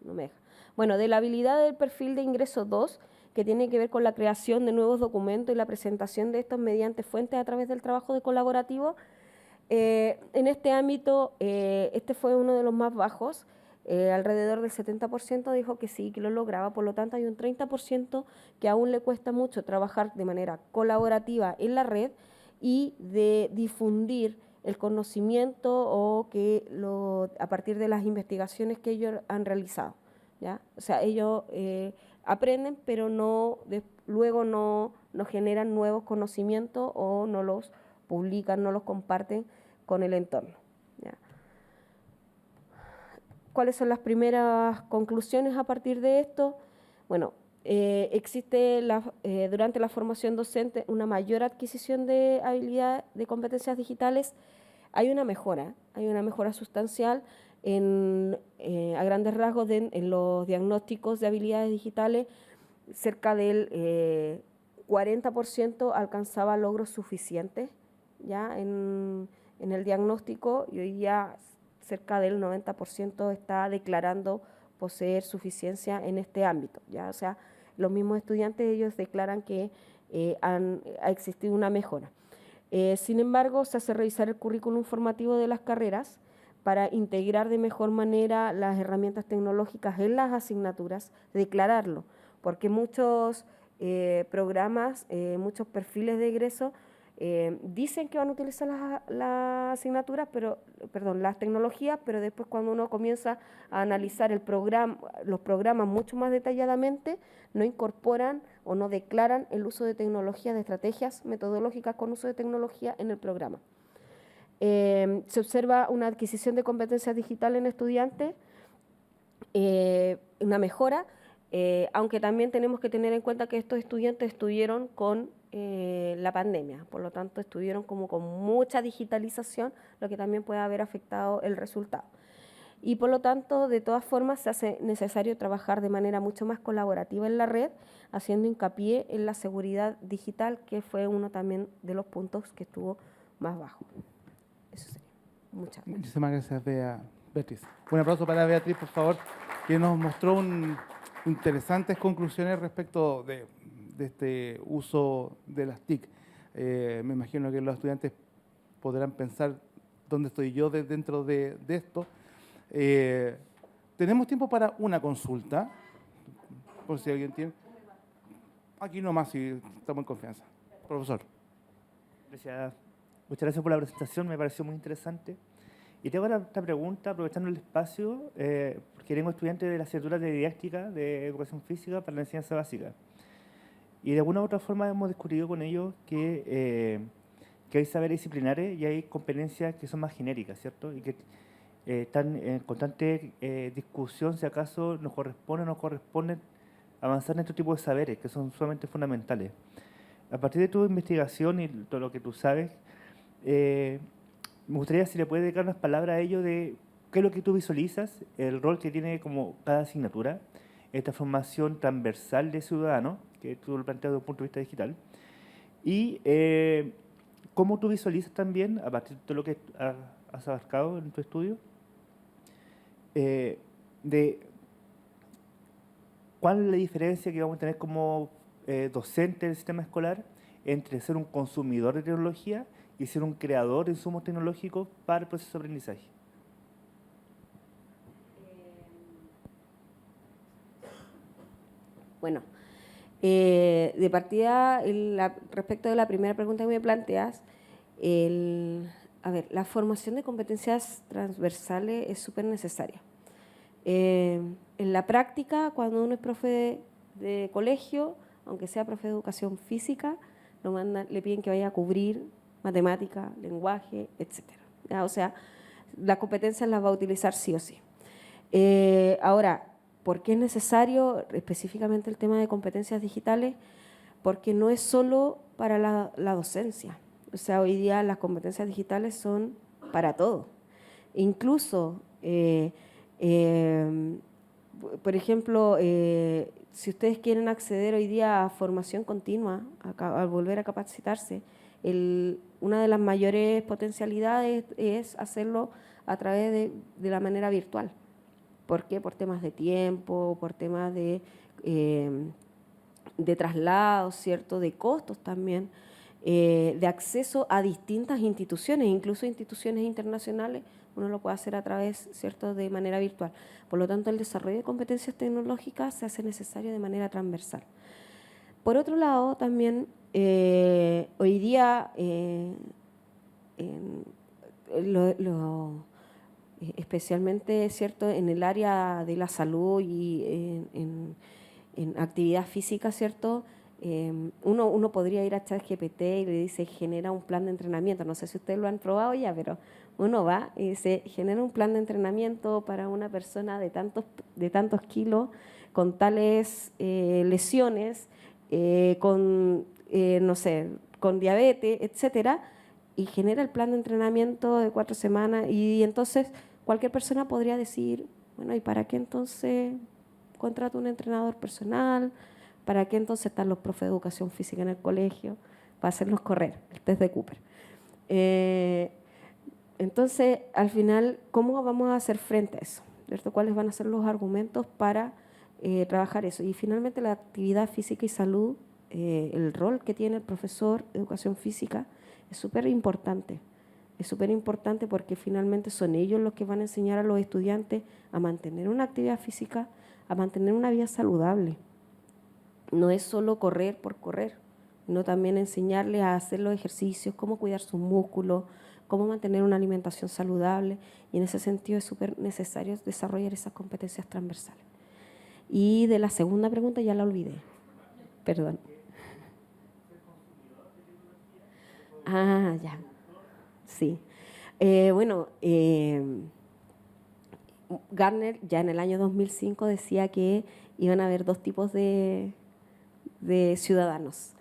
No me deja. Bueno, de la habilidad del perfil de ingreso 2, que tiene que ver con la creación de nuevos documentos y la presentación de estos mediante fuentes a través del trabajo de colaborativo, en este ámbito, este fue uno de los más bajos, alrededor del 70% dijo que sí, que lo lograba. Por lo tanto, hay un 30% que aún le cuesta mucho trabajar de manera colaborativa en la red y de difundir el conocimiento o a partir de las investigaciones que ellos han realizado, ¿ya? O sea, ellos aprenden, pero luego no generan nuevos conocimientos o no los publican, no los comparten con el entorno. ¿Ya? ¿Cuáles son las primeras conclusiones a partir de esto? Bueno, existe durante la formación docente una mayor adquisición de habilidades, de competencias digitales. Hay una mejora sustancial a grandes rasgos en los diagnósticos de habilidades digitales. Cerca del 40% alcanzaba logros suficientes ya en el diagnóstico, y hoy ya cerca del 90% está declarando poseer suficiencia en este ámbito. ¿Ya? O sea, los mismos estudiantes, ellos declaran que ha existido una mejora. Sin embargo, se hace revisar el currículum formativo de las carreras para integrar de mejor manera las herramientas tecnológicas en las asignaturas, declararlo, porque muchos programas, muchos perfiles de egreso dicen que van a utilizar las asignaturas, las tecnologías, pero después cuando uno comienza a analizar los programas mucho más detalladamente, no incorporan o no declaran el uso de tecnologías, de estrategias metodológicas con uso de tecnología en el programa. Se observa una adquisición de competencias digitales en estudiantes, una mejora, aunque también tenemos que tener en cuenta que estos estudiantes estuvieron con la pandemia, por lo tanto estuvieron como con mucha digitalización, lo que también puede haber afectado el resultado. Y por lo tanto, de todas formas, se hace necesario trabajar de manera mucho más colaborativa en la red, haciendo hincapié en la seguridad digital, que fue uno también de los puntos que estuvo más bajo. Eso sería. Muchas gracias. Muchísimas gracias, Beatriz. Un aplauso para Beatriz, por favor, que nos mostró interesantes conclusiones respecto de este uso de las TIC. Me imagino que los estudiantes podrán pensar dónde estoy yo dentro de esto. Tenemos tiempo para una consulta, por si alguien tiene. Aquí nomás, si estamos en confianza. Profesor. Gracias. Muchas gracias por la presentación, me pareció muy interesante. Y tengo esta pregunta, aprovechando el espacio, porque tengo estudiantes de la asignatura de didáctica de educación física para la enseñanza básica. Y de alguna u otra forma hemos discutido con ellos que hay saberes disciplinares y hay competencias que son más genéricas, ¿cierto? Y que están en constante discusión si acaso nos corresponde o no corresponde avanzar en este tipo de saberes, que son sumamente fundamentales. A partir de tu investigación y todo lo que tú sabes, me gustaría si le puedes dedicar unas palabras a ello de qué es lo que tú visualizas, el rol que tiene como cada asignatura, esta formación transversal de ciudadanos, que tú lo planteas desde un punto de vista digital, y cómo tú visualizas también, a partir de lo que has abarcado en tu estudio, de cuál es la diferencia que vamos a tener como docente del sistema escolar entre ser un consumidor de tecnología y ser un creador de insumos tecnológicos para el proceso de aprendizaje. Bueno, de partida, respecto de la primera pregunta que me planteas, la formación de competencias transversales es súper necesaria. En la práctica, cuando uno es profe de colegio, aunque sea profe de educación física, le piden que vaya a cubrir matemática, lenguaje, etc. O sea, las competencias las va a utilizar sí o sí. Ahora, ¿por qué es necesario específicamente el tema de competencias digitales? Porque no es solo para la docencia. O sea, hoy día las competencias digitales son para todo. Incluso, por ejemplo, si ustedes quieren acceder hoy día a formación continua, al volver a capacitarse, una de las mayores potencialidades es hacerlo a través de la manera virtual. ¿Por qué? Por temas de tiempo, por temas de traslado, ¿cierto? De costos también, de acceso a distintas instituciones, incluso instituciones internacionales, uno lo puede hacer a través, ¿cierto?, de manera virtual. Por lo tanto, el desarrollo de competencias tecnológicas se hace necesario de manera transversal. Por otro lado, también hoy día especialmente, ¿cierto?, en el área de la salud y en actividad física, ¿cierto?, Uno podría ir a ChatGPT y le dice, genera un plan de entrenamiento. No sé si ustedes lo han probado ya, pero uno va y dice, genera un plan de entrenamiento para una persona de tantos kilos, con tales lesiones, no sé, con diabetes, etcétera, y genera el plan de entrenamiento de 4 semanas. Y entonces cualquier persona podría decir, bueno, ¿y para qué entonces contrato un entrenador personal? ¿Para qué entonces están los profes de educación física en el colegio? Para hacerlos correr, el test de Cooper. Entonces, al final, ¿cómo vamos a hacer frente a eso? ¿Cierto? ¿Cuáles van a ser los argumentos para trabajar eso? Y finalmente la actividad física y salud, el rol que tiene el profesor de educación física es súper importante. Es súper importante porque finalmente son ellos los que van a enseñar a los estudiantes a mantener una actividad física, a mantener una vida saludable. No es solo correr por correr, sino también enseñarles a hacer los ejercicios, cómo cuidar sus músculos, cómo mantener una alimentación saludable, y en ese sentido es súper necesario desarrollar esas competencias transversales. Y de la segunda pregunta ya la olvidé, perdón. Ah, ya, sí. Gartner ya en el año 2005 decía que iban a haber 2 tipos de ciudadanos.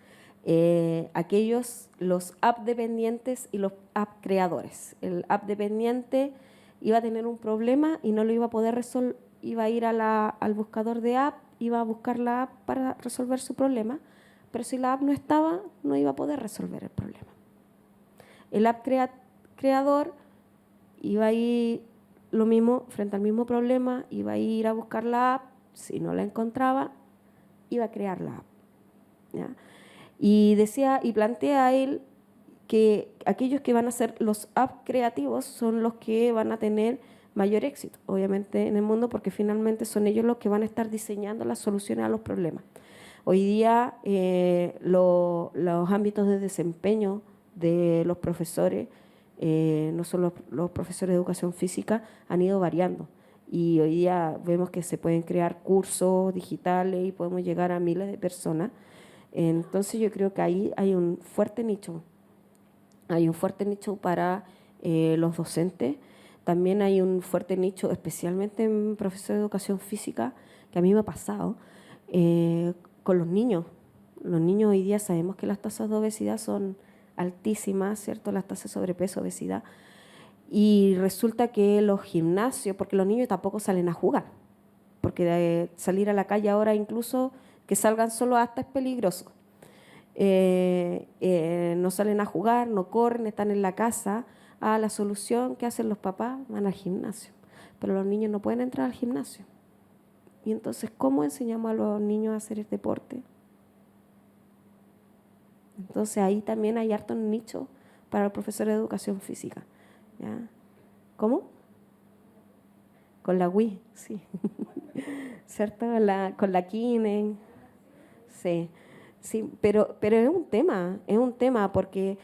Aquellos, los app dependientes y los app creadores. El app dependiente iba a tener un problema y no lo iba a poder resolver, iba a ir al buscador de app, iba a buscar la app para resolver su problema, pero si la app no estaba, no iba a poder resolver el problema. El app creador iba a ir lo mismo, frente al mismo problema, iba a ir a buscar la app, si no la encontraba, iba a crear la app. ¿Ya? Y decía y plantea él que aquellos que van a ser los apps creativos son los que van a tener mayor éxito, obviamente, en el mundo, porque finalmente son ellos los que van a estar diseñando las soluciones a los problemas. Hoy día los ámbitos de desempeño de los profesores, no solo los profesores de educación física, han ido variando. Y hoy día vemos que se pueden crear cursos digitales y podemos llegar a miles de personas. Entonces yo creo que ahí hay un fuerte nicho. Hay un fuerte nicho para los docentes. También hay un fuerte nicho, especialmente en profesores de educación física, que a mí me ha pasado, con los niños. Los niños hoy día sabemos que las tasas de obesidad son altísimas, ¿cierto? Las tasas de sobrepeso, obesidad. Y resulta que los gimnasios, porque los niños tampoco salen a jugar, porque de salir a la calle ahora incluso que salgan solo hasta es peligroso. No salen a jugar, no corren, están en la casa. La solución que hacen los papás, van al gimnasio. Pero los niños no pueden entrar al gimnasio. Y entonces, ¿cómo enseñamos a los niños a hacer el deporte? Entonces ahí también hay harto nicho para los profesores de educación física. ¿Ya? ¿Cómo? Con la Wii, sí. ¿Cierto? Con la Kinect. Sí, sí, pero es un tema porque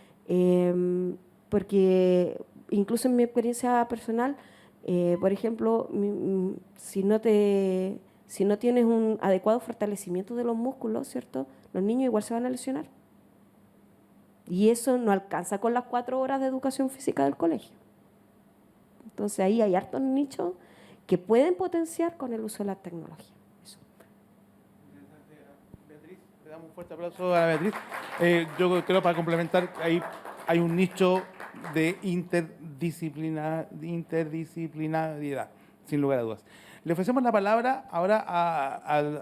incluso en mi experiencia personal, por ejemplo, si no tienes un adecuado fortalecimiento de los músculos, ¿cierto? Los niños igual se van a lesionar. Y eso no alcanza con las 4 horas de educación física del colegio. Entonces ahí hay hartos nichos que pueden potenciar con el uso de la tecnología. Eso. Beatriz, le damos un fuerte aplauso a Beatriz. Yo creo, para complementar, ahí hay un nicho de interdisciplinariedad, sin lugar a dudas. Le ofrecemos la palabra ahora a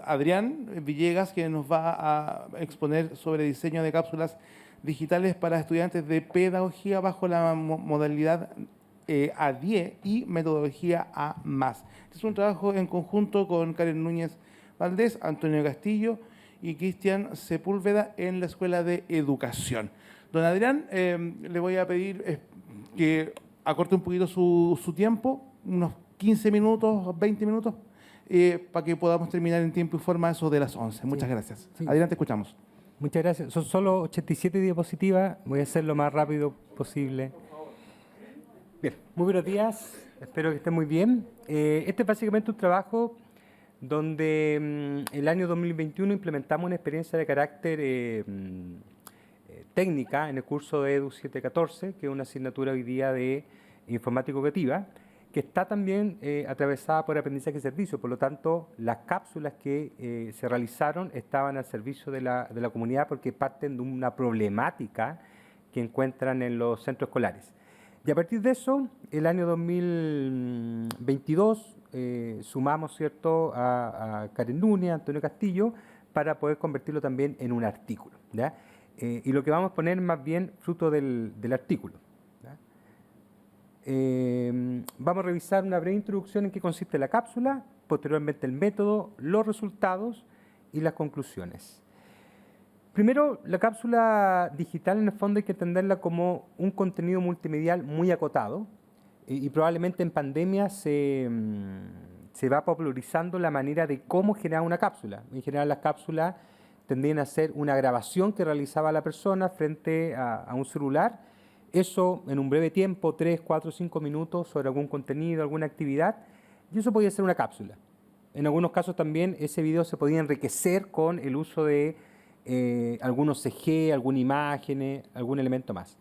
Adrián Villegas, que nos va a exponer sobre diseño de cápsulas digitales para estudiantes de pedagogía bajo la modalidad A10 y metodología A+. Este es un trabajo en conjunto con Karen Núñez Valdés, Antonio Castillo y Cristian Sepúlveda en la Escuela de Educación. Don Adrián, le voy a pedir que acorte un poquito su tiempo, unos 15 minutos, 20 minutos, para que podamos terminar en tiempo y forma eso de las 11. Muchas gracias. Sí. Adrián, te escuchamos. Muchas gracias. Son solo 87 diapositivas. Voy a hacer lo más rápido posible. Bien, muy buenos días. Espero que estén muy bien. Este es básicamente un trabajo donde el año 2021 implementamos una experiencia de carácter técnica en el curso de EDU 714, que es una asignatura hoy día de informática educativa, que está también atravesada por aprendizaje y servicio. Por lo tanto, las cápsulas que se realizaron estaban al servicio de la comunidad porque parten de una problemática que encuentran en los centros escolares. Y a partir de eso, el año 2022, sumamos, ¿cierto?, a Karen Núñez, a Antonio Castillo, para poder convertirlo también en un artículo, ¿ya? Y lo que vamos a poner más bien fruto del artículo. Vamos a revisar una breve introducción en qué consiste la cápsula, posteriormente el método, los resultados y las conclusiones. Primero, la cápsula digital en el fondo hay que entenderla como un contenido multimedial muy acotado y probablemente en pandemia se va popularizando la manera de cómo generar una cápsula. En general las cápsulas tendían a ser una grabación que realizaba la persona frente a un celular. Eso en un breve tiempo, 3, 4, 5 minutos sobre algún contenido, alguna actividad, y eso podía ser una cápsula. En algunos casos también ese video se podía enriquecer con el uso de algunos CG, alguna imagen, algún elemento más.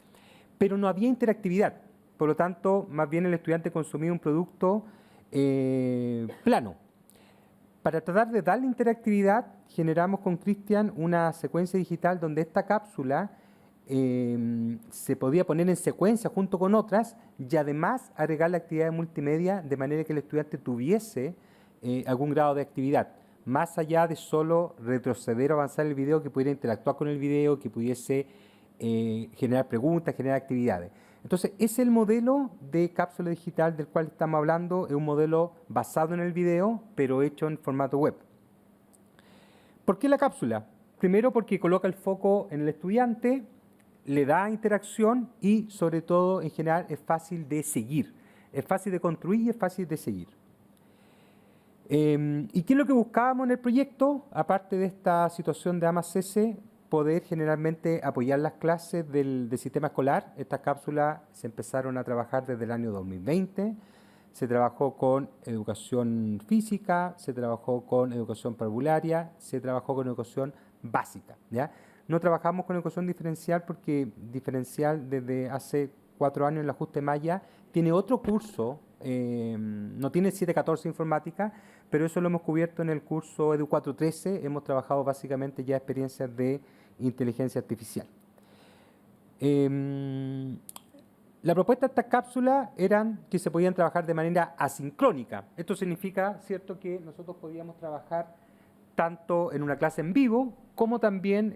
Pero no había interactividad, por lo tanto, más bien el estudiante consumía un producto plano. Para tratar de darle interactividad, generamos con Cristian una secuencia digital donde esta cápsula se podía poner en secuencia junto con otras y además agregar la actividad de multimedia de manera que el estudiante tuviese algún grado de actividad, más allá de solo retroceder o avanzar el video, que pudiera interactuar con el video, que pudiese generar preguntas, generar actividades. Entonces, ese es el modelo de cápsula digital del cual estamos hablando, es un modelo basado en el video, pero hecho en formato web. ¿Por qué la cápsula? Primero porque coloca el foco en el estudiante, le da interacción y sobre todo en general es fácil de seguir, es fácil de construir y es fácil de seguir. ¿Y qué es lo que buscábamos en el proyecto? Aparte de esta situación de AMAS-CC, poder generalmente apoyar las clases del sistema escolar. Estas cápsulas se empezaron a trabajar desde el año 2020, se trabajó con educación física, se trabajó con educación parvularia, se trabajó con educación básica, ¿ya? No trabajamos con educación diferencial porque diferencial desde hace 4 años en el ajuste Maya tiene otro curso, no tiene 714 informática, pero eso lo hemos cubierto en el curso Edu 413, hemos trabajado básicamente ya experiencias de inteligencia artificial. La propuesta de estas cápsulas eran que se podían trabajar de manera asincrónica. Esto significa, ¿cierto?, que nosotros podíamos trabajar tanto en una clase en vivo, como también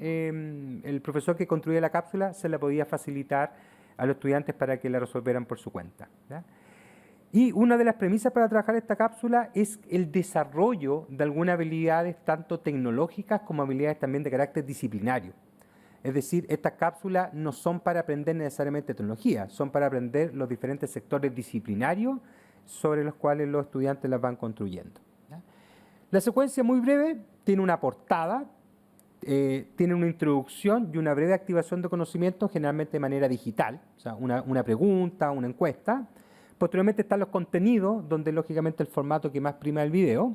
el profesor que construía la cápsula se la podía facilitar a los estudiantes para que la resolvieran por su cuenta, ¿ya? Y una de las premisas para trabajar esta cápsula es el desarrollo de algunas habilidades tanto tecnológicas como habilidades también de carácter disciplinario. Es decir, estas cápsulas no son para aprender necesariamente tecnología, son para aprender los diferentes sectores disciplinarios sobre los cuales los estudiantes las van construyendo, ¿ya? La secuencia es muy breve, tiene una portada, tiene una introducción y una breve activación de conocimiento, generalmente de manera digital, o sea, una pregunta, una encuesta. Posteriormente están los contenidos, donde lógicamente el formato que más prima el video.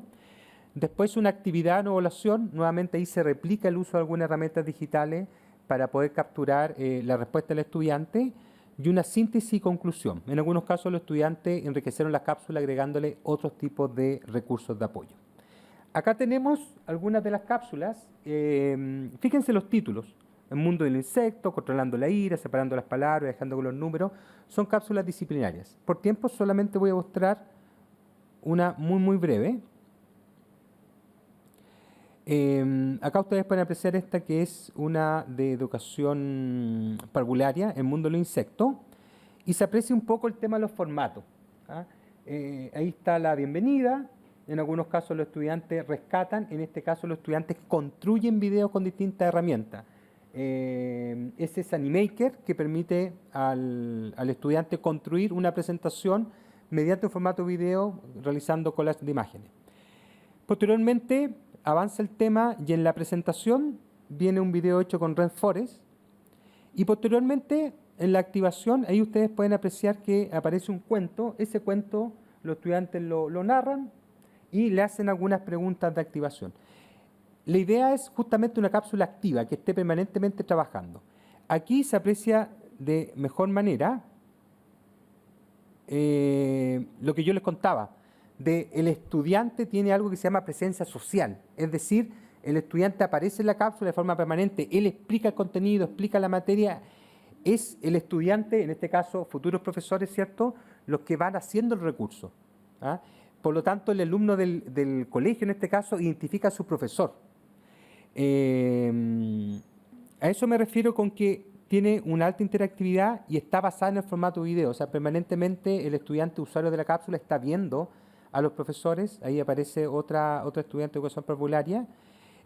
Después una actividad o evaluación, nuevamente ahí se replica el uso de algunas herramientas digitales para poder capturar la respuesta del estudiante y una síntesis y conclusión. En algunos casos los estudiantes enriquecieron la cápsula agregándole otros tipos de recursos de apoyo. Acá tenemos algunas de las cápsulas, fíjense los títulos. El mundo del insecto, controlando la ira, separando las palabras, dejando con los números, son cápsulas disciplinarias. Por tiempo solamente voy a mostrar una muy breve. Acá ustedes pueden apreciar esta que es una de educación parvularia, el mundo del insecto, y se aprecia un poco el tema de los formatos, ¿ah? Ahí está la bienvenida. En algunos casos los estudiantes rescatan, en este caso los estudiantes construyen videos con distintas herramientas. Ese es Animaker, que permite al estudiante construir una presentación mediante un formato video realizando collages de imágenes. Posteriormente avanza el tema y en la presentación viene un video hecho con Red Forest y posteriormente en la activación ahí ustedes pueden apreciar que aparece un cuento. Ese cuento los estudiantes lo narran y le hacen algunas preguntas de activación. La idea es justamente una cápsula activa que esté permanentemente trabajando. Aquí se aprecia de mejor manera lo que yo les contaba, el estudiante tiene algo que se llama presencia social, es decir, el estudiante aparece en la cápsula de forma permanente, él explica el contenido, explica la materia, es el estudiante, en este caso futuros profesores, ¿cierto?, los que van haciendo el recurso. ¿Ah? Por lo tanto, el alumno del colegio, en este caso, identifica a su profesor. A eso me refiero con que tiene una alta interactividad y está basada en el formato video. O sea, permanentemente el estudiante usuario de la cápsula está viendo a los profesores. Ahí aparece otra estudiante de educación parvularia,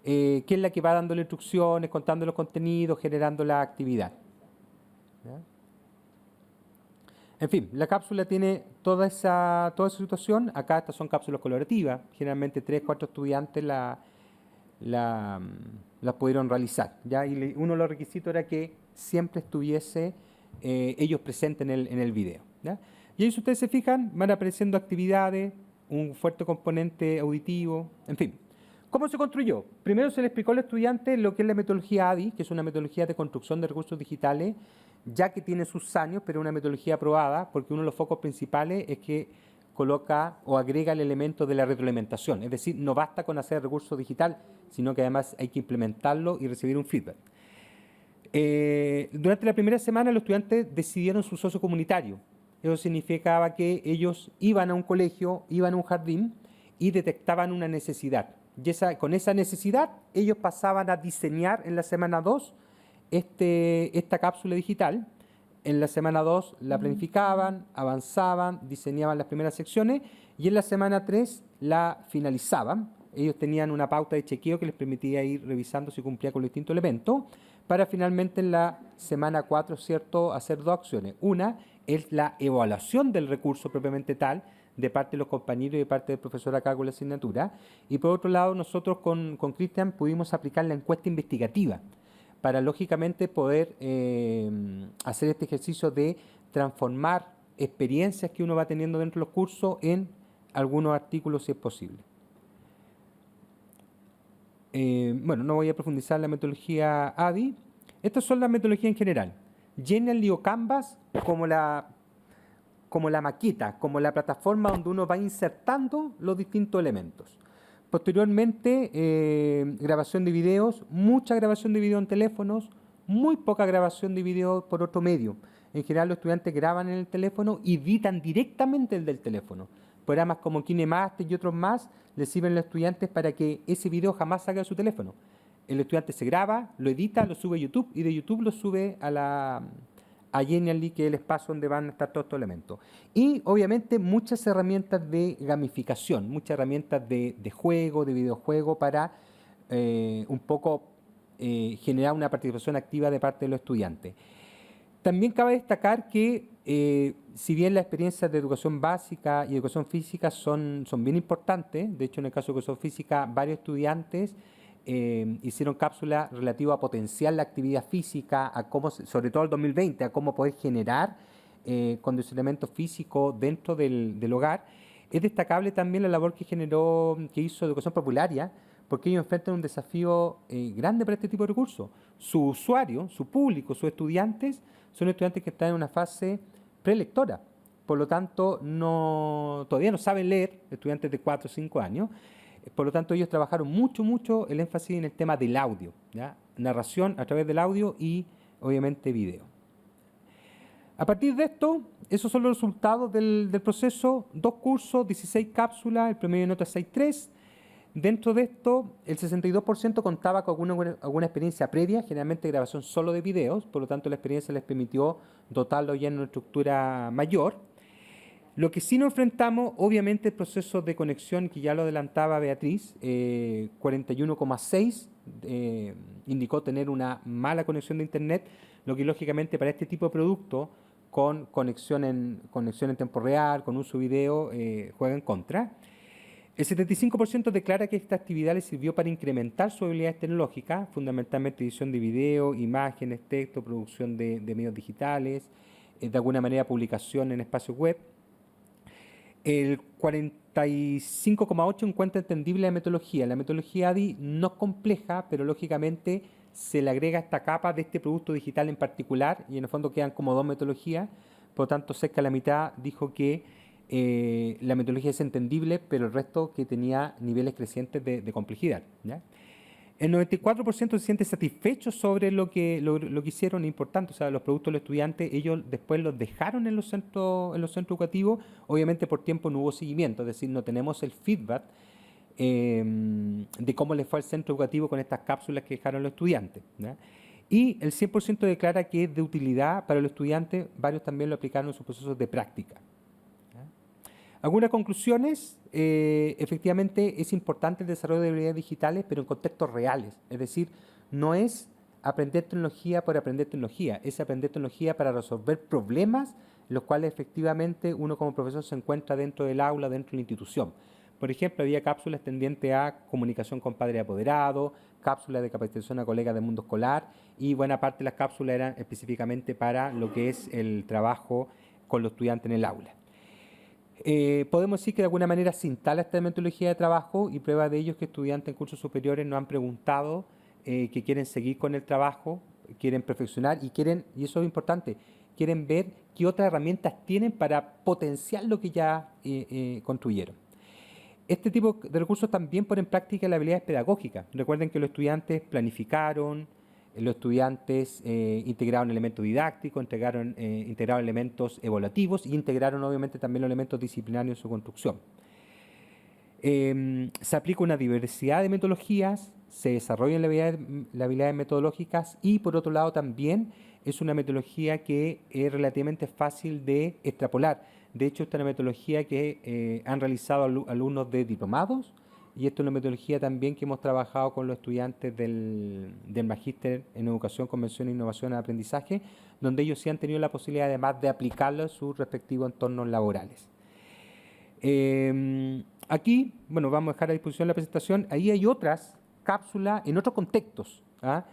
que es la que va dando las instrucciones, contando los contenidos, generando la actividad. ¿Ya? En fin, la cápsula tiene toda esa situación. Acá estas son cápsulas colaborativas. Generalmente 3, 4 estudiantes las pudieron realizar, ¿ya? Y uno de los requisitos era que siempre estuviese ellos presentes en el video, ¿ya? Y ahí, si ustedes se fijan, van apareciendo actividades, un fuerte componente auditivo, en fin. ¿Cómo se construyó? Primero se le explicó al estudiante lo que es la metodología ADI, que es una metodología de construcción de recursos digitales, ya que tiene sus años, pero es una metodología aprobada, porque uno de los focos principales es que coloca o agrega el elemento de la retroalimentación. Es decir, no basta con hacer recurso digital, sino que además hay que implementarlo y recibir un feedback. Durante la primera semana los estudiantes decidieron su socio comunitario. Eso significaba que ellos iban a un colegio, iban a un jardín y detectaban una necesidad. Y con esa necesidad ellos pasaban a diseñar en la semana 2 esta cápsula digital. En la semana 2 la planificaban, avanzaban, diseñaban las primeras secciones y en la semana 3 la finalizaban. Ellos tenían una pauta de chequeo que les permitía ir revisando si cumplía con los distintos elementos, para finalmente en la semana 4, ¿cierto?, hacer 2 acciones. Una es la evaluación del recurso propiamente tal, de parte de los compañeros y de parte del profesor a cargo de la asignatura. Y por otro lado, nosotros con Cristian pudimos aplicar la encuesta investigativa, para lógicamente poder hacer este ejercicio de transformar experiencias que uno va teniendo dentro de los cursos en algunos artículos si es posible. Bueno, no voy a profundizar en la metodología ADI. Estas son las metodologías en general. Genially o Canvas como la maqueta, como la plataforma donde uno va insertando los distintos elementos. Posteriormente, grabación de videos, mucha grabación de video en teléfonos, muy poca grabación de video por otro medio. En general, los estudiantes graban en el teléfono y editan directamente el del teléfono. Programas como KineMaster y otros más les sirven a los estudiantes para que ese video jamás salga de su teléfono. El estudiante se graba, lo edita, lo sube a YouTube y de YouTube lo sube a Genially, que es el espacio donde van a estar todos estos elementos. Y obviamente muchas herramientas de gamificación, muchas herramientas de juego, de videojuego para un poco generar una participación activa de parte de los estudiantes. También cabe destacar que si bien las experiencias de educación básica y educación física son bien importantes, de hecho en el caso de educación física varios estudiantes hicieron cápsulas relativas a potenciar la actividad física, a cómo, sobre todo el 2020, a cómo poder generar condicionamiento físico dentro del hogar. Es destacable también la labor que hizo Educación Parvularia, porque ellos enfrentan un desafío grande para este tipo de recursos. Su usuario, su público, sus estudiantes, son estudiantes que están en una fase prelectora. Por lo tanto, todavía no saben leer, estudiantes de 4 o 5 años. Por lo tanto, ellos trabajaron mucho el énfasis en el tema del audio, ¿ya? Narración a través del audio y, obviamente, video. A partir de esto, esos son los resultados del proceso. 2 cursos, 16 cápsulas, el promedio de nota 6.3. Dentro de esto, el 62% contaba con alguna experiencia previa, generalmente grabación solo de videos, por lo tanto la experiencia les permitió dotarlo ya en una estructura mayor. Lo que sí nos enfrentamos, obviamente, el proceso de conexión, que ya lo adelantaba Beatriz, 41,6 indicó tener una mala conexión de Internet, lo que lógicamente para este tipo de producto, con conexión en tiempo real, con uso de video, juega en contra. El 75% declara que esta actividad les sirvió para incrementar sus habilidades tecnológicas, fundamentalmente edición de video, imágenes, texto, producción de medios digitales, de alguna manera publicación en espacios web. El 45,8 encuentra entendible la metodología. La metodología ADI no es compleja, pero lógicamente se le agrega esta capa de este producto digital en particular y en el fondo quedan como dos metodologías. Por lo tanto, cerca de la mitad dijo que la metodología es entendible, pero el resto que tenía niveles crecientes de complejidad, ¿ya? El 94% se siente satisfecho sobre lo que hicieron, importante. O sea, los productos de los estudiantes, ellos después los dejaron en los centros educativos. Obviamente por tiempo no hubo seguimiento, es decir, no tenemos el feedback de cómo les fue al centro educativo con estas cápsulas que dejaron los estudiantes, ¿ya? Y el 100% declara que es de utilidad para los estudiantes, varios también lo aplicaron en sus procesos de práctica. Algunas conclusiones, efectivamente es importante el desarrollo de habilidades digitales, pero en contextos reales. Es decir, no es aprender tecnología por aprender tecnología, es aprender tecnología para resolver problemas, los cuales efectivamente uno como profesor se encuentra dentro del aula, dentro de la institución. Por ejemplo, había cápsulas tendientes a comunicación con padre apoderado, cápsulas de capacitación a colegas del mundo escolar, y buena parte de las cápsulas eran específicamente para lo que es el trabajo con los estudiantes en el aula. Podemos decir que de alguna manera se instala esta metodología de trabajo y prueba de ello es que estudiantes en cursos superiores nos han preguntado que quieren seguir con el trabajo, quieren perfeccionar y y eso es importante, quieren ver qué otras herramientas tienen para potenciar lo que ya construyeron. Este tipo de recursos también ponen en práctica las habilidades pedagógicas. Recuerden que los estudiantes planificaron, los estudiantes integraron elementos didácticos, integraron elementos evaluativos y integraron obviamente también los elementos disciplinarios en su construcción. Se aplica una diversidad de metodologías, se desarrollan las habilidades metodológicas y por otro lado también es una metodología que es relativamente fácil de extrapolar. De hecho, esta es una metodología que han realizado alumnos de diplomados, y esto es una metodología también que hemos trabajado con los estudiantes del Magíster en Educación, Convención e Innovación en Aprendizaje, donde ellos sí han tenido la posibilidad además de aplicarlo en sus respectivos entornos laborales. Aquí, bueno, vamos a dejar a disposición la presentación. Ahí hay otras cápsulas en otros contextos, ¿ah?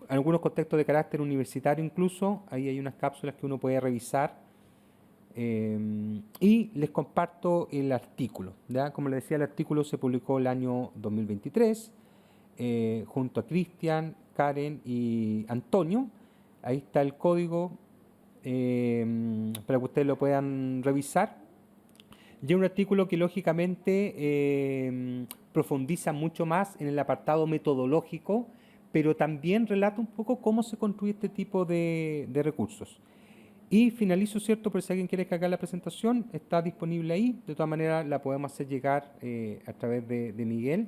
Algunos contextos de carácter universitario incluso. Ahí hay unas cápsulas que uno puede revisar. Y les comparto el artículo, ¿ya? Como les decía, el artículo se publicó el año 2023 junto a Cristian, Karen y Antonio. Ahí está el código para que ustedes lo puedan revisar. Y es un artículo que lógicamente profundiza mucho más en el apartado metodológico, pero también relata un poco cómo se construye este tipo de recursos. Y finalizo, ¿cierto? Por si alguien quiere cargar la presentación, está disponible ahí. De todas maneras, la podemos hacer llegar a través de Miguel.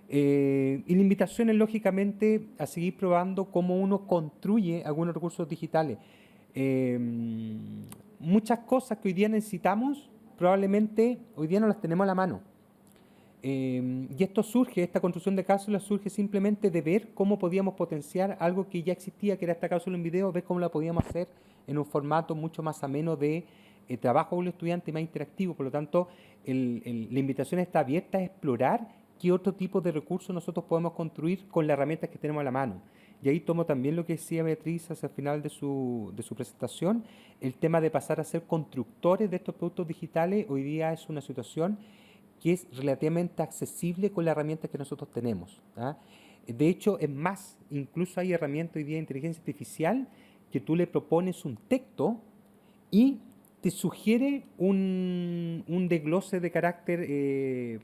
Y la invitación es, lógicamente, a seguir probando cómo uno construye algunos recursos digitales. Muchas cosas que hoy día necesitamos, probablemente hoy día no las tenemos a la mano. Y esto surge, esta construcción de cápsulas surge simplemente de ver cómo podíamos potenciar algo que ya existía, que era esta cápsula en video, ver cómo la podíamos hacer en un formato mucho más ameno de trabajo con el estudiante y más interactivo. Por lo tanto, la invitación está abierta a explorar qué otro tipo de recursos nosotros podemos construir con las herramientas que tenemos a la mano. Y ahí tomo también lo que decía Beatriz hacia el final de su presentación, el tema de pasar a ser constructores de estos productos digitales. Hoy día es una situación que es relativamente accesible con las herramientas que nosotros tenemos, ¿ah? De hecho, es más, incluso hay herramientas hoy día de inteligencia artificial que tú le propones un texto y te sugiere un desglose de carácter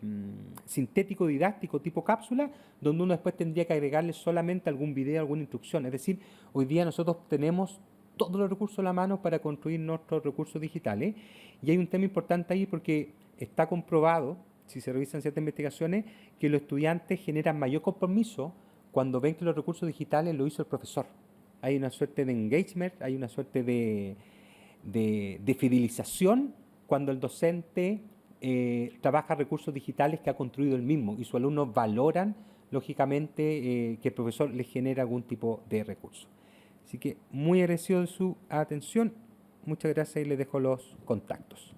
sintético, didáctico, tipo cápsula, donde uno después tendría que agregarle solamente algún video, alguna instrucción. Es decir, hoy día nosotros tenemos todos los recursos a la mano para construir nuestros recursos digitales. Y hay un tema importante ahí porque está comprobado, si se revisan ciertas investigaciones, que los estudiantes generan mayor compromiso cuando ven que los recursos digitales lo hizo el profesor. Hay una suerte de engagement, hay una suerte de fidelización cuando el docente trabaja recursos digitales que ha construido él mismo y sus alumnos valoran, lógicamente, que el profesor les genera algún tipo de recurso. Así que muy agradecido de su atención. Muchas gracias y les dejo los contactos.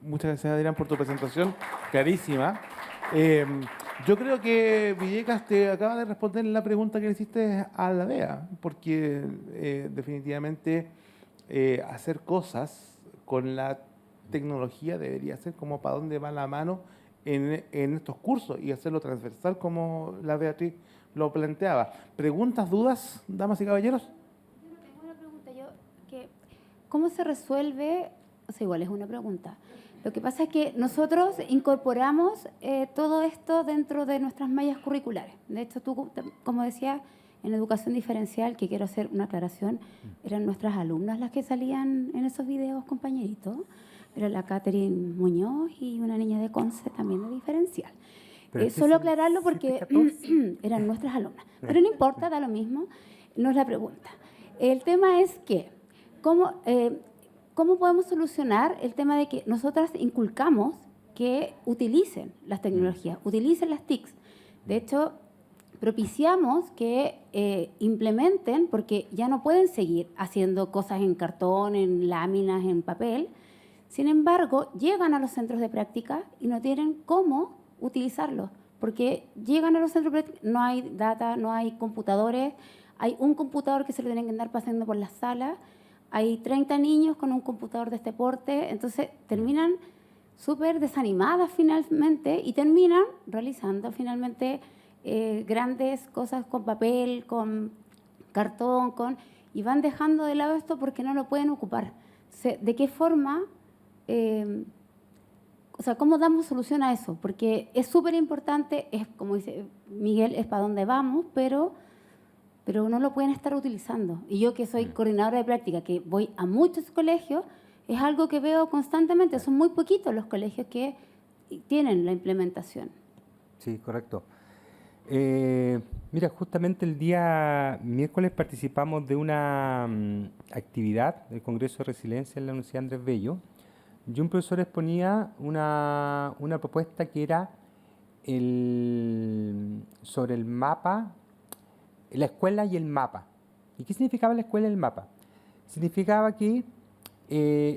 Muchas gracias, Adrián, por tu presentación, clarísima. Yo creo que Villegas te acaba de responder la pregunta que le hiciste a la DEA, porque definitivamente hacer cosas con la tecnología debería ser como para dónde va la mano en estos cursos y hacerlo transversal como la Beatriz lo planteaba. ¿Preguntas, dudas, damas y caballeros? Yo no tengo una pregunta, ¿cómo se resuelve? O sea, igual es una pregunta. Lo que pasa es que nosotros incorporamos todo esto dentro de nuestras mallas curriculares. De hecho, tú, como decías, en educación diferencial, que quiero hacer una aclaración, eran nuestras alumnas las que salían en esos videos, compañeritos. Era la Catherine Muñoz y una niña de Conce también de diferencial. Solo aclararlo porque eran nuestras alumnas. Pero no importa, da lo mismo, no es la pregunta. El tema es que, ¿cómo podemos solucionar el tema de que nosotras inculcamos que utilicen las tecnologías, utilicen las TICs? De hecho, propiciamos que implementen, porque ya no pueden seguir haciendo cosas en cartón, en láminas, en papel. Sin embargo, llegan a los centros de práctica y no tienen cómo utilizarlos, porque llegan a los centros de práctica, no hay data, no hay computadores, hay un computador que se lo tienen que andar pasando por la sala, hay 30 niños con un computador de este porte, entonces terminan súper desanimadas finalmente y terminan realizando finalmente grandes cosas con papel, con cartón, y van dejando de lado esto porque no lo pueden ocupar. Entonces, ¿de qué forma, cómo damos solución a eso? Porque es súper importante, es como dice Miguel, es para dónde vamos, pero no lo pueden estar utilizando. Y yo que soy coordinadora de práctica, que voy a muchos colegios, es algo que veo constantemente. Son muy poquitos los colegios que tienen la implementación. Sí, correcto. Mira, justamente el día miércoles participamos de una actividad del Congreso de Resiliencia en la Universidad Andrés Bello y un profesor exponía una propuesta que era sobre el mapa, la escuela y el mapa. ¿Y qué significaba la escuela y el mapa? Significaba que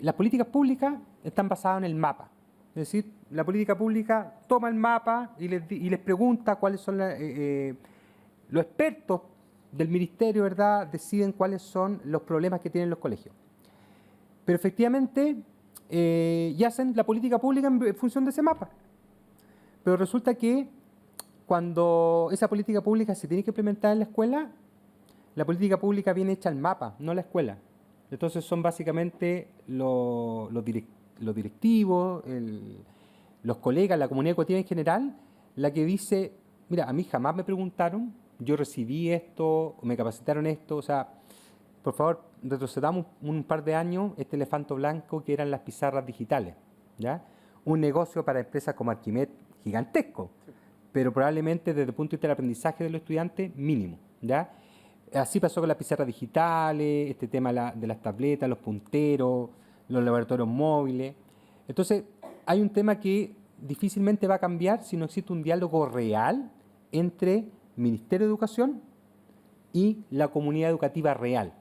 las políticas públicas están basadas en el mapa. Es decir, la política pública toma el mapa y les pregunta cuáles son los expertos del ministerio, ¿verdad? Deciden cuáles son los problemas que tienen los colegios. Pero efectivamente, y hacen la política pública en función de ese mapa. Pero resulta que cuando esa política pública se tiene que implementar en la escuela, la política pública viene hecha al mapa, no la escuela. Entonces son básicamente los directivos, los colegas, la comunidad educativa en general, la que dice, mira, a mí jamás me preguntaron, yo recibí esto, me capacitaron esto, o sea, por favor, retrocedamos un par de años este elefante blanco que eran las pizarras digitales, ¿ya? Un negocio para empresas como Arquimed gigantesco, pero probablemente desde el punto de vista del aprendizaje de los estudiantes, mínimo, ¿ya? Así pasó con las pizarras digitales, este tema de las tabletas, los punteros, los laboratorios móviles. Entonces, hay un tema que difícilmente va a cambiar si no existe un diálogo real entre Ministerio de Educación y la comunidad educativa real,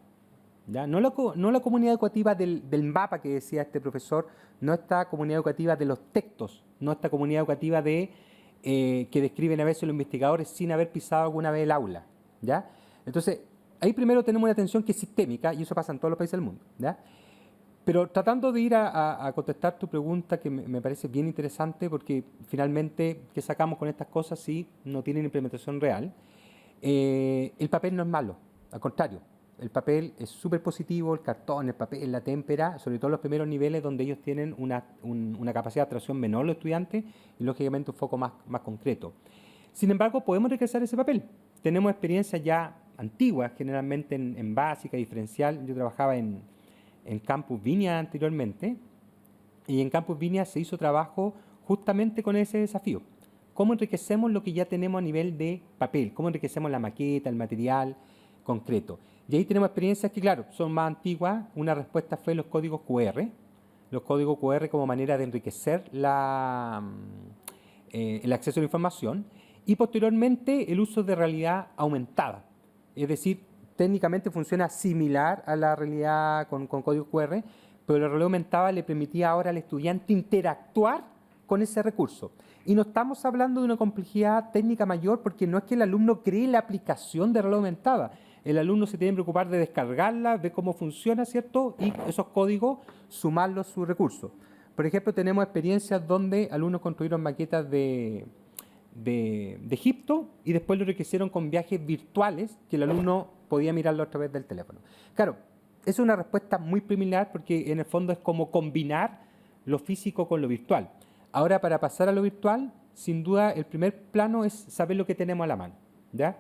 ¿ya? No la comunidad educativa del mapa que decía este profesor, no esta comunidad educativa de los textos, no esta comunidad educativa que describen a veces los investigadores sin haber pisado alguna vez el aula, ¿ya? Entonces, ahí primero tenemos una atención que es sistémica y eso pasa en todos los países del mundo, ¿ya? Pero tratando de ir a contestar tu pregunta, que me parece bien interesante, porque finalmente, ¿qué sacamos con estas cosas si no tienen implementación real? El papel no es malo, al contrario, el papel es súper positivo, el cartón, el papel, la témpera, sobre todo en los primeros niveles donde ellos tienen una capacidad de abstracción menor los estudiantes y lógicamente un foco más concreto. Sin embargo, podemos regresar ese papel. Tenemos experiencias ya antiguas, generalmente en básica, diferencial. Yo trabajaba en Campus Viña anteriormente, y en Campus Viña se hizo trabajo justamente con ese desafío. ¿Cómo enriquecemos lo que ya tenemos a nivel de papel? ¿Cómo enriquecemos la maqueta, el material concreto? Y ahí tenemos experiencias que, claro, son más antiguas. Una respuesta fue los códigos QR. Los códigos QR como manera de enriquecer el acceso a la información. Y posteriormente el uso de realidad aumentada. Es decir, técnicamente funciona similar a la realidad con código QR, pero la realidad aumentada le permitía ahora al estudiante interactuar con ese recurso. Y no estamos hablando de una complejidad técnica mayor, porque no es que el alumno cree la aplicación de realidad aumentada. El alumno se tiene que preocupar de descargarla, ver cómo funciona, ¿cierto? Y esos códigos, sumarlos a su recurso. Por ejemplo, tenemos experiencias donde alumnos construyeron maquetas de Egipto y después lo enriquecieron con viajes virtuales que el alumno podía mirarlo a través del teléfono. Claro, es una respuesta muy preliminar porque en el fondo es como combinar lo físico con lo virtual. Ahora, para pasar a lo virtual, sin duda, el primer plano es saber lo que tenemos a la mano, ¿ya?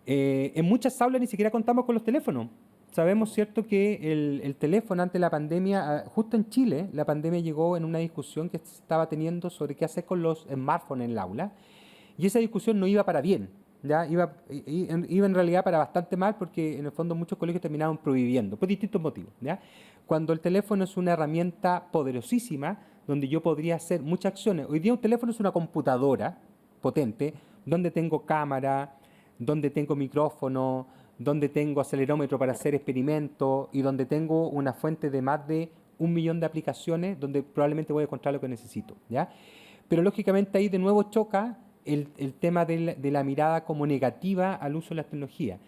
En muchas aulas ni siquiera contamos con los teléfonos. Sabemos, ¿cierto?, que el teléfono ante la pandemia, justo en Chile, la pandemia llegó en una discusión que se estaba teniendo sobre qué hacer con los smartphones en el aula, y esa discusión no iba para bien, ¿ya? Iba en realidad para bastante mal, porque en el fondo muchos colegios terminaban prohibiendo, por distintos motivos, ¿ya? Cuando el teléfono es una herramienta poderosísima, donde yo podría hacer muchas acciones. Hoy día un teléfono es una computadora potente, donde tengo cámara, donde tengo micrófono, donde tengo acelerómetro para hacer experimentos y donde tengo una fuente de más de 1 millón de aplicaciones donde probablemente voy a encontrar lo que necesito, ¿ya? Pero lógicamente ahí de nuevo choca el tema de la mirada como negativa al uso de las tecnologías.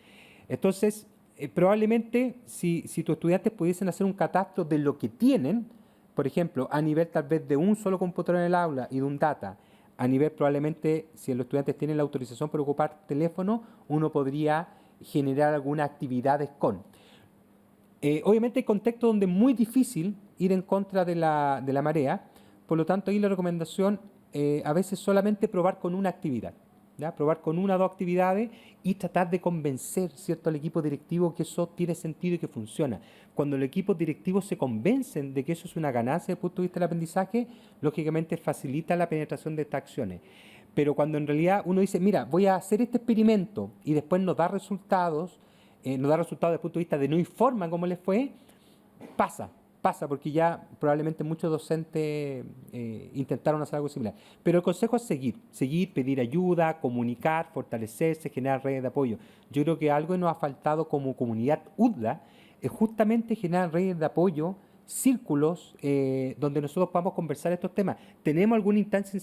Entonces, probablemente si tus estudiantes pudiesen hacer un catastro de lo que tienen, por ejemplo, a nivel tal vez de un solo computador en el aula y de un data, a nivel probablemente, si los estudiantes tienen la autorización para ocupar teléfono, uno podría generar algunas actividades con. Obviamente hay contextos donde es muy difícil ir en contra de la marea, por lo tanto ahí la recomendación a veces solamente probar con una actividad, ¿ya? Probar con 1 o 2 actividades y tratar de convencer, ¿cierto?, al equipo directivo que eso tiene sentido y que funciona. Cuando los equipos directivos se convencen de que eso es una ganancia desde el punto de vista del aprendizaje, lógicamente facilita la penetración de estas acciones. Pero cuando en realidad uno dice, mira, voy a hacer este experimento y después nos da resultados desde el punto de vista de no informa cómo les fue, pasa porque ya probablemente muchos docentes intentaron hacer algo similar. Pero el consejo es seguir, pedir ayuda, comunicar, fortalecerse, generar redes de apoyo. Yo creo que algo que nos ha faltado como comunidad UDLA es justamente generar redes de apoyo, círculos donde nosotros podamos conversar estos temas. Tenemos alguna instancia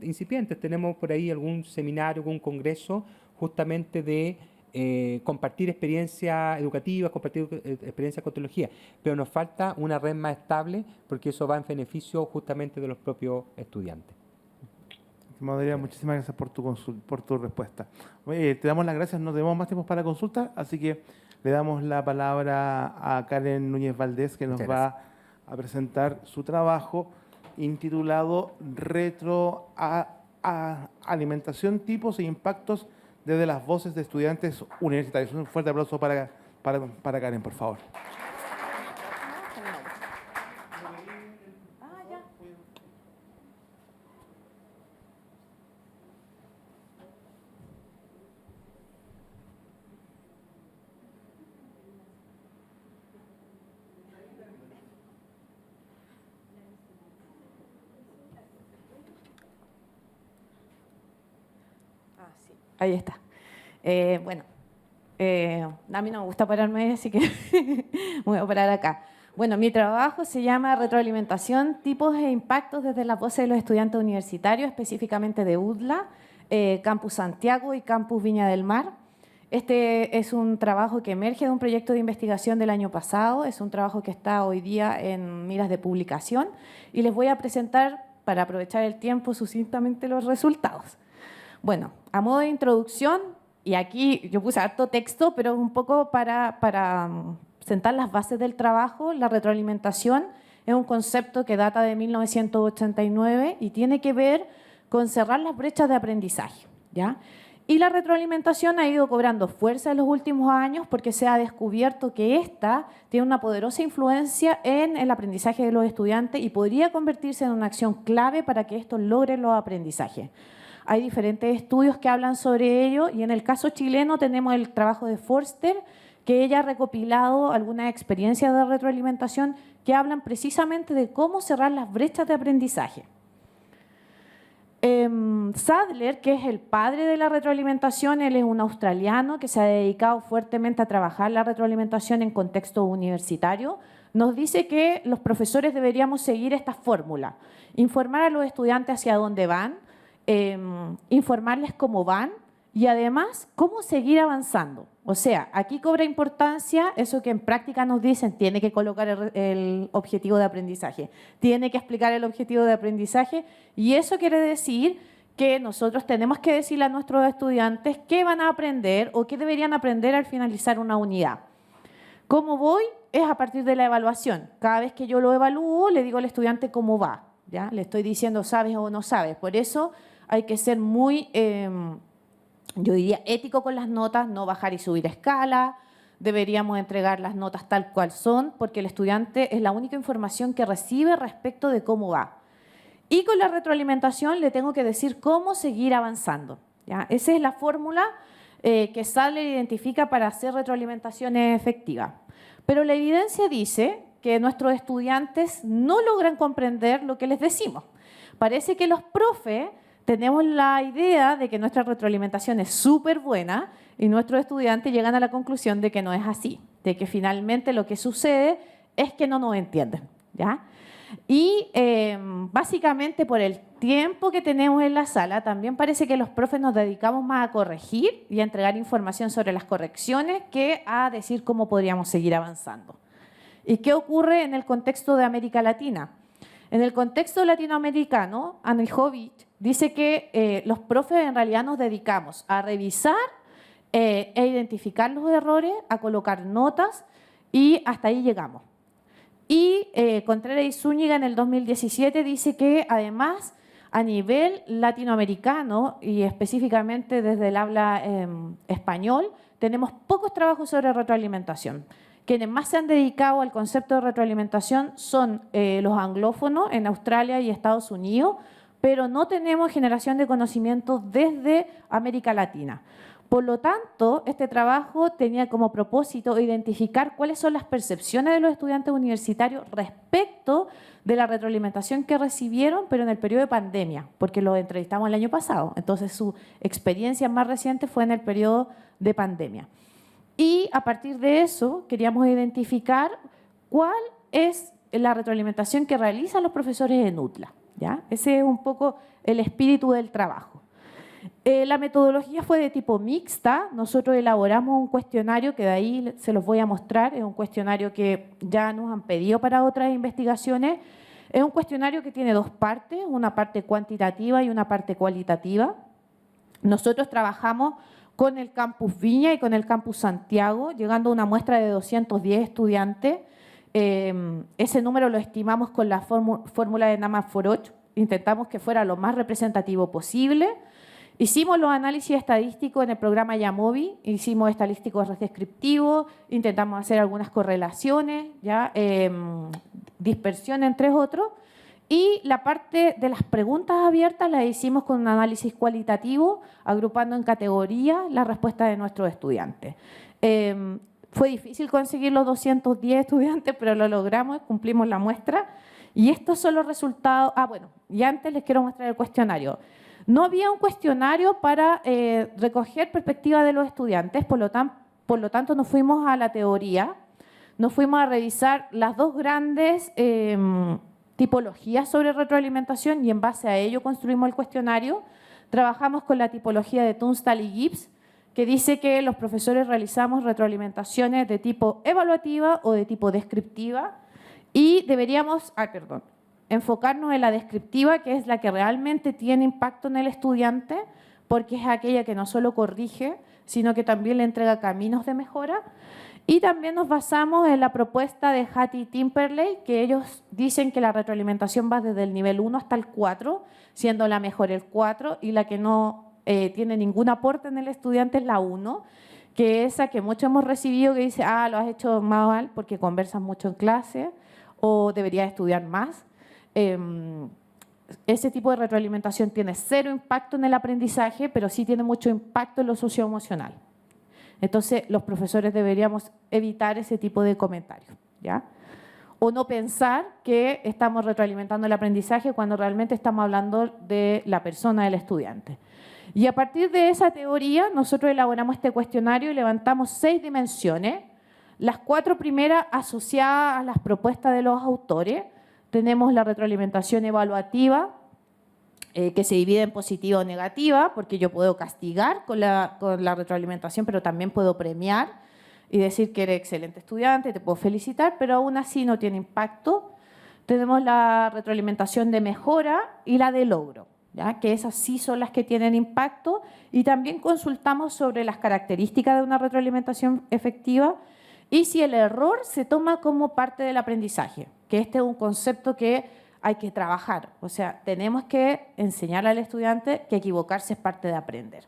incipiente, tenemos por ahí algún seminario, algún congreso justamente de compartir experiencias educativas, compartir experiencias con tecnología, pero nos falta una red más estable porque eso va en beneficio justamente de los propios estudiantes. Estimado Adrián, muchísimas gracias por tu respuesta. Te damos las gracias, no tenemos más tiempo para la consulta, así que le damos la palabra a Karen Núñez Valdés, que nos va a presentar su trabajo intitulado Retroalimentación, tipos e impactos desde las voces de estudiantes universitarios. Un fuerte aplauso para Karen, por favor. Ahí está. Bueno, a mí no me gusta pararme, así que me voy a parar acá. Bueno, mi trabajo se llama Retroalimentación, tipos e impactos desde las voces de los estudiantes universitarios, específicamente de UDLA, Campus Santiago y Campus Viña del Mar. Este es un trabajo que emerge de un proyecto de investigación del año pasado, es un trabajo que está hoy día en miras de publicación y les voy a presentar, para aprovechar el tiempo, sucintamente los resultados. Bueno, a modo de introducción, y aquí yo puse harto texto, pero un poco para sentar las bases del trabajo, la retroalimentación es un concepto que data de 1989 y tiene que ver con cerrar las brechas de aprendizaje, ¿ya? Y la retroalimentación ha ido cobrando fuerza en los últimos años porque se ha descubierto que esta tiene una poderosa influencia en el aprendizaje de los estudiantes y podría convertirse en una acción clave para que estos logren los aprendizajes. Hay diferentes estudios que hablan sobre ello y en el caso chileno tenemos el trabajo de Forster, que ella ha recopilado algunas experiencias de retroalimentación que hablan precisamente de cómo cerrar las brechas de aprendizaje. Sadler, que es el padre de la retroalimentación, él es un australiano que se ha dedicado fuertemente a trabajar la retroalimentación en contexto universitario, nos dice que los profesores deberíamos seguir esta fórmula, informar a los estudiantes hacia dónde van, informarles cómo van, y además cómo seguir avanzando. O sea, aquí cobra importancia eso que en práctica nos dicen, tiene que colocar el objetivo de aprendizaje, tiene que explicar el objetivo de aprendizaje, y eso quiere decir que nosotros tenemos que decirle a nuestros estudiantes qué van a aprender o qué deberían aprender al finalizar una unidad. ¿Cómo voy? Es a partir de la evaluación. Cada vez que yo lo evalúo, le digo al estudiante cómo va, ¿ya? Le estoy diciendo sabes o no sabes. Por eso hay que ser muy, yo diría, ético con las notas, no bajar y subir escala. Deberíamos entregar las notas tal cual son, porque el estudiante es la única información que recibe respecto de cómo va. Y con la retroalimentación le tengo que decir cómo seguir avanzando, ¿ya? Esa es la fórmula que Sadler identifica para hacer retroalimentaciones efectivas. Pero la evidencia dice que nuestros estudiantes no logran comprender lo que les decimos. Parece que los profes tenemos la idea de que nuestra retroalimentación es súper buena y nuestros estudiantes llegan a la conclusión de que no es así, de que finalmente lo que sucede es que no nos entienden, ¿ya? Y básicamente por el tiempo que tenemos en la sala, también parece que los profes nos dedicamos más a corregir y a entregar información sobre las correcciones que a decir cómo podríamos seguir avanzando. ¿Y qué ocurre en el contexto de América Latina? En el contexto latinoamericano, Aniljovic dice que los profes en realidad nos dedicamos a revisar e identificar los errores, a colocar notas y hasta ahí llegamos. Y Contreras y Zúñiga en el 2017 dice que además a nivel latinoamericano y específicamente desde el habla español tenemos pocos trabajos sobre retroalimentación. Quienes más se han dedicado al concepto de retroalimentación son los anglófonos en Australia y Estados Unidos, pero no tenemos generación de conocimiento desde América Latina. Por lo tanto, este trabajo tenía como propósito identificar cuáles son las percepciones de los estudiantes universitarios respecto de la retroalimentación que recibieron, pero en el periodo de pandemia, porque los entrevistamos el año pasado. Entonces, su experiencia más reciente fue en el periodo de pandemia. Y a partir de eso, queríamos identificar cuál es la retroalimentación que realizan los profesores en UTLA, ¿ya? Ese es un poco el espíritu del trabajo. La metodología fue de tipo mixta. Nosotros elaboramos un cuestionario que de ahí se los voy a mostrar. Es un cuestionario que ya nos han pedido para otras investigaciones. Es un cuestionario que tiene dos partes, una parte cuantitativa y una parte cualitativa. Nosotros trabajamos con el Campus Viña y con el Campus Santiago, llegando a una muestra de 210 estudiantes. Ese número lo estimamos con la fórmula de Nama-Foroch. Intentamos que fuera lo más representativo posible. Hicimos los análisis estadísticos en el programa Yamovi, hicimos estadísticos descriptivos, intentamos hacer algunas correlaciones, ¿ya? Dispersión entre otros, y la parte de las preguntas abiertas la hicimos con un análisis cualitativo, agrupando en categorías la respuesta de nuestros estudiantes. Fue difícil conseguir los 210 estudiantes, pero lo logramos, cumplimos la muestra, y estos son los resultados. Bueno, y antes les quiero mostrar el cuestionario. No había un cuestionario para recoger perspectiva de los estudiantes, por lo tanto nos fuimos a la teoría, nos fuimos a revisar las dos grandes tipologías sobre retroalimentación y en base a ello construimos el cuestionario. Trabajamos con la tipología de Tunstall y Gibbs, que dice que los profesores realizamos retroalimentaciones de tipo evaluativa o de tipo descriptiva y deberíamos, enfocarnos en la descriptiva, que es la que realmente tiene impacto en el estudiante, porque es aquella que no solo corrige, sino que también le entrega caminos de mejora. Y también nos basamos en la propuesta de Hattie y Timperley, que ellos dicen que la retroalimentación va desde el nivel 1 hasta el 4, siendo la mejor el 4, y la que no tiene ningún aporte en el estudiante es la 1, que es esa que muchos hemos recibido, que dice, lo has hecho mal porque conversas mucho en clase, o deberías estudiar más. Ese tipo de retroalimentación tiene cero impacto en el aprendizaje, pero sí tiene mucho impacto en lo socioemocional. Entonces, los profesores deberíamos evitar ese tipo de comentarios, ¿ya? O no pensar que estamos retroalimentando el aprendizaje cuando realmente estamos hablando de la persona del estudiante. Y a partir de esa teoría, nosotros elaboramos este cuestionario y levantamos 6 dimensiones. Las 4 primeras asociadas a las propuestas de los autores. Tenemos la retroalimentación evaluativa, que se divide en positiva o negativa, porque yo puedo castigar con la retroalimentación, pero también puedo premiar y decir que eres excelente estudiante, te puedo felicitar, pero aún así no tiene impacto. Tenemos la retroalimentación de mejora y la de logro, ¿ya? Que esas sí son las que tienen impacto, y también consultamos sobre las características de una retroalimentación efectiva y si el error se toma como parte del aprendizaje, que este es un concepto que hay que trabajar. O sea, tenemos que enseñar al estudiante que equivocarse es parte de aprender.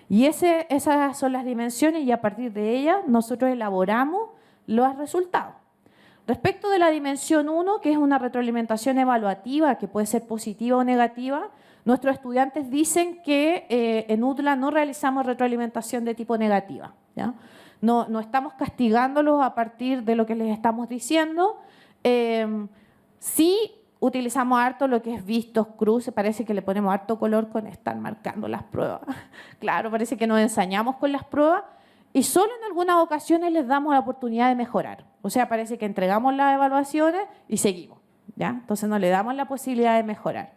Y esas son las dimensiones, y a partir de ellas nosotros elaboramos los resultados. Respecto de la dimensión 1, que es una retroalimentación evaluativa, que puede ser positiva o negativa, nuestros estudiantes dicen que en UDLA no realizamos retroalimentación de tipo negativa, ¿ya? No estamos castigándolos a partir de lo que les estamos diciendo. Sí utilizamos harto lo que es vistos, cruces, parece que le ponemos harto color con estar marcando las pruebas. Claro, parece que nos ensañamos con las pruebas, y solo en algunas ocasiones les damos la oportunidad de mejorar. O sea, parece que entregamos las evaluaciones y seguimos, ¿ya? Entonces no le damos la posibilidad de mejorar.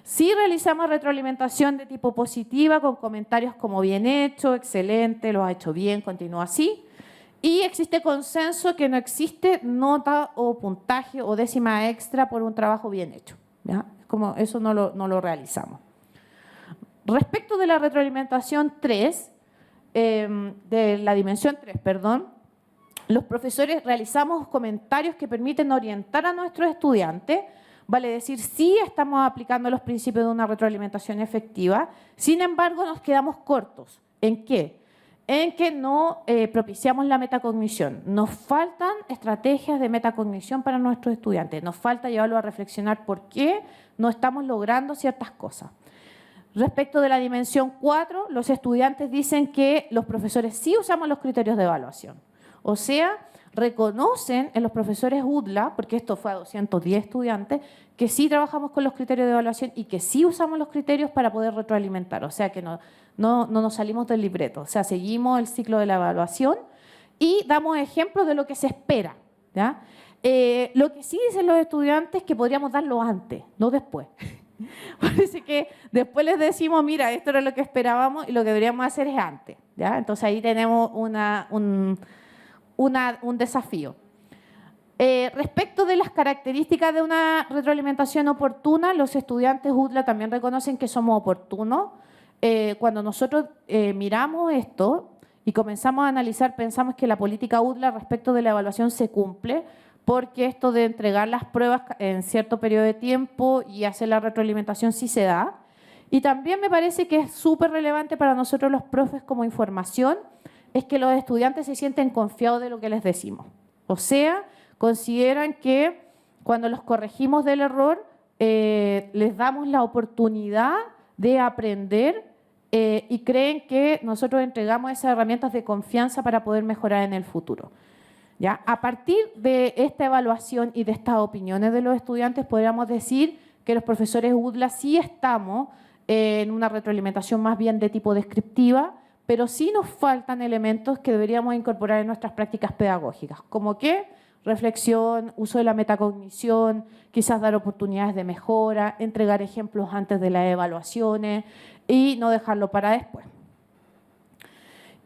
Sí realizamos retroalimentación de tipo positiva con comentarios como bien hecho, excelente, lo has hecho bien, continúa así. Y existe consenso que no existe nota o puntaje o décima extra por un trabajo bien hecho, ¿ya? Como eso no lo realizamos. Respecto de la retroalimentación 3, de la dimensión 3, perdón, los profesores realizamos comentarios que permiten orientar a nuestros estudiantes, vale decir, sí estamos aplicando los principios de una retroalimentación efectiva, sin embargo nos quedamos cortos. ¿En qué? En que no propiciamos la metacognición. Nos faltan estrategias de metacognición para nuestros estudiantes, nos falta llevarlos a reflexionar por qué no estamos logrando ciertas cosas. Respecto de la dimensión 4, los estudiantes dicen que los profesores sí usamos los criterios de evaluación. O sea, reconocen en los profesores UDLA, porque esto fue a 210 estudiantes, que sí trabajamos con los criterios de evaluación y que sí usamos los criterios para poder retroalimentar. O sea, que no nos salimos del libreto. O sea, seguimos el ciclo de la evaluación y damos ejemplos de lo que se espera, ¿ya? Lo que sí dicen los estudiantes es que podríamos darlo antes, no después. Parece que después les decimos, mira, esto era lo que esperábamos y lo que deberíamos hacer es antes, ¿ya? Entonces ahí tenemos un desafío. Respecto de las características de una retroalimentación oportuna, los estudiantes UDLA también reconocen que somos oportunos. Cuando nosotros miramos esto y comenzamos a analizar, pensamos que la política UDLA respecto de la evaluación se cumple, porque esto de entregar las pruebas en cierto periodo de tiempo y hacer la retroalimentación sí se da. Y también me parece que es súper relevante para nosotros los profes como información, es que los estudiantes se sienten confiados de lo que les decimos. O sea, consideran que cuando los corregimos del error, les damos la oportunidad de aprender y creen que nosotros entregamos esas herramientas de confianza para poder mejorar en el futuro. ¿Ya? A partir de esta evaluación y de estas opiniones de los estudiantes, podríamos decir que los profesores UDLA sí estamos en una retroalimentación más bien de tipo descriptiva, pero sí nos faltan elementos que deberíamos incorporar en nuestras prácticas pedagógicas, como que reflexión, uso de la metacognición, quizás dar oportunidades de mejora, entregar ejemplos antes de las evaluaciones y no dejarlo para después.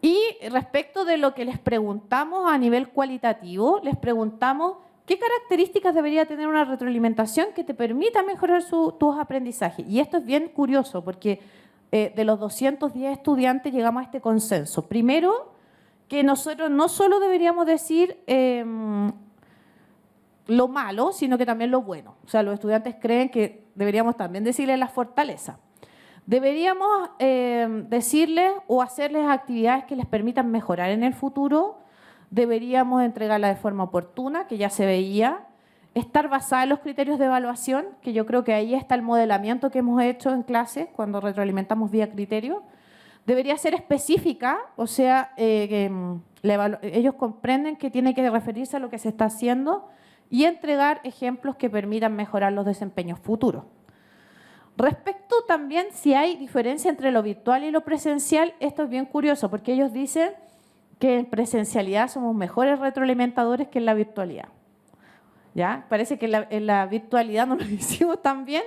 Y respecto de lo que les preguntamos a nivel cualitativo, les preguntamos qué características debería tener una retroalimentación que te permita mejorar tus aprendizajes. Y esto es bien curioso porque de los 210 estudiantes llegamos a este consenso. Primero, que nosotros no solo deberíamos decir lo malo, sino que también lo bueno. O sea, los estudiantes creen que deberíamos también decirles las fortalezas. Deberíamos decirles o hacerles actividades que les permitan mejorar en el futuro. Deberíamos entregarla de forma oportuna, que ya se veía. Estar basada en los criterios de evaluación, que yo creo que ahí está el modelamiento que hemos hecho en clase cuando retroalimentamos vía criterio. Debería ser específica, o sea, ellos comprenden que tiene que referirse a lo que se está haciendo y entregar ejemplos que permitan mejorar los desempeños futuros. Respecto también si hay diferencia entre lo virtual y lo presencial, esto es bien curioso porque ellos dicen que en presencialidad somos mejores retroalimentadores que en la virtualidad. ¿Ya? Parece que en la virtualidad no lo hicimos tan bien.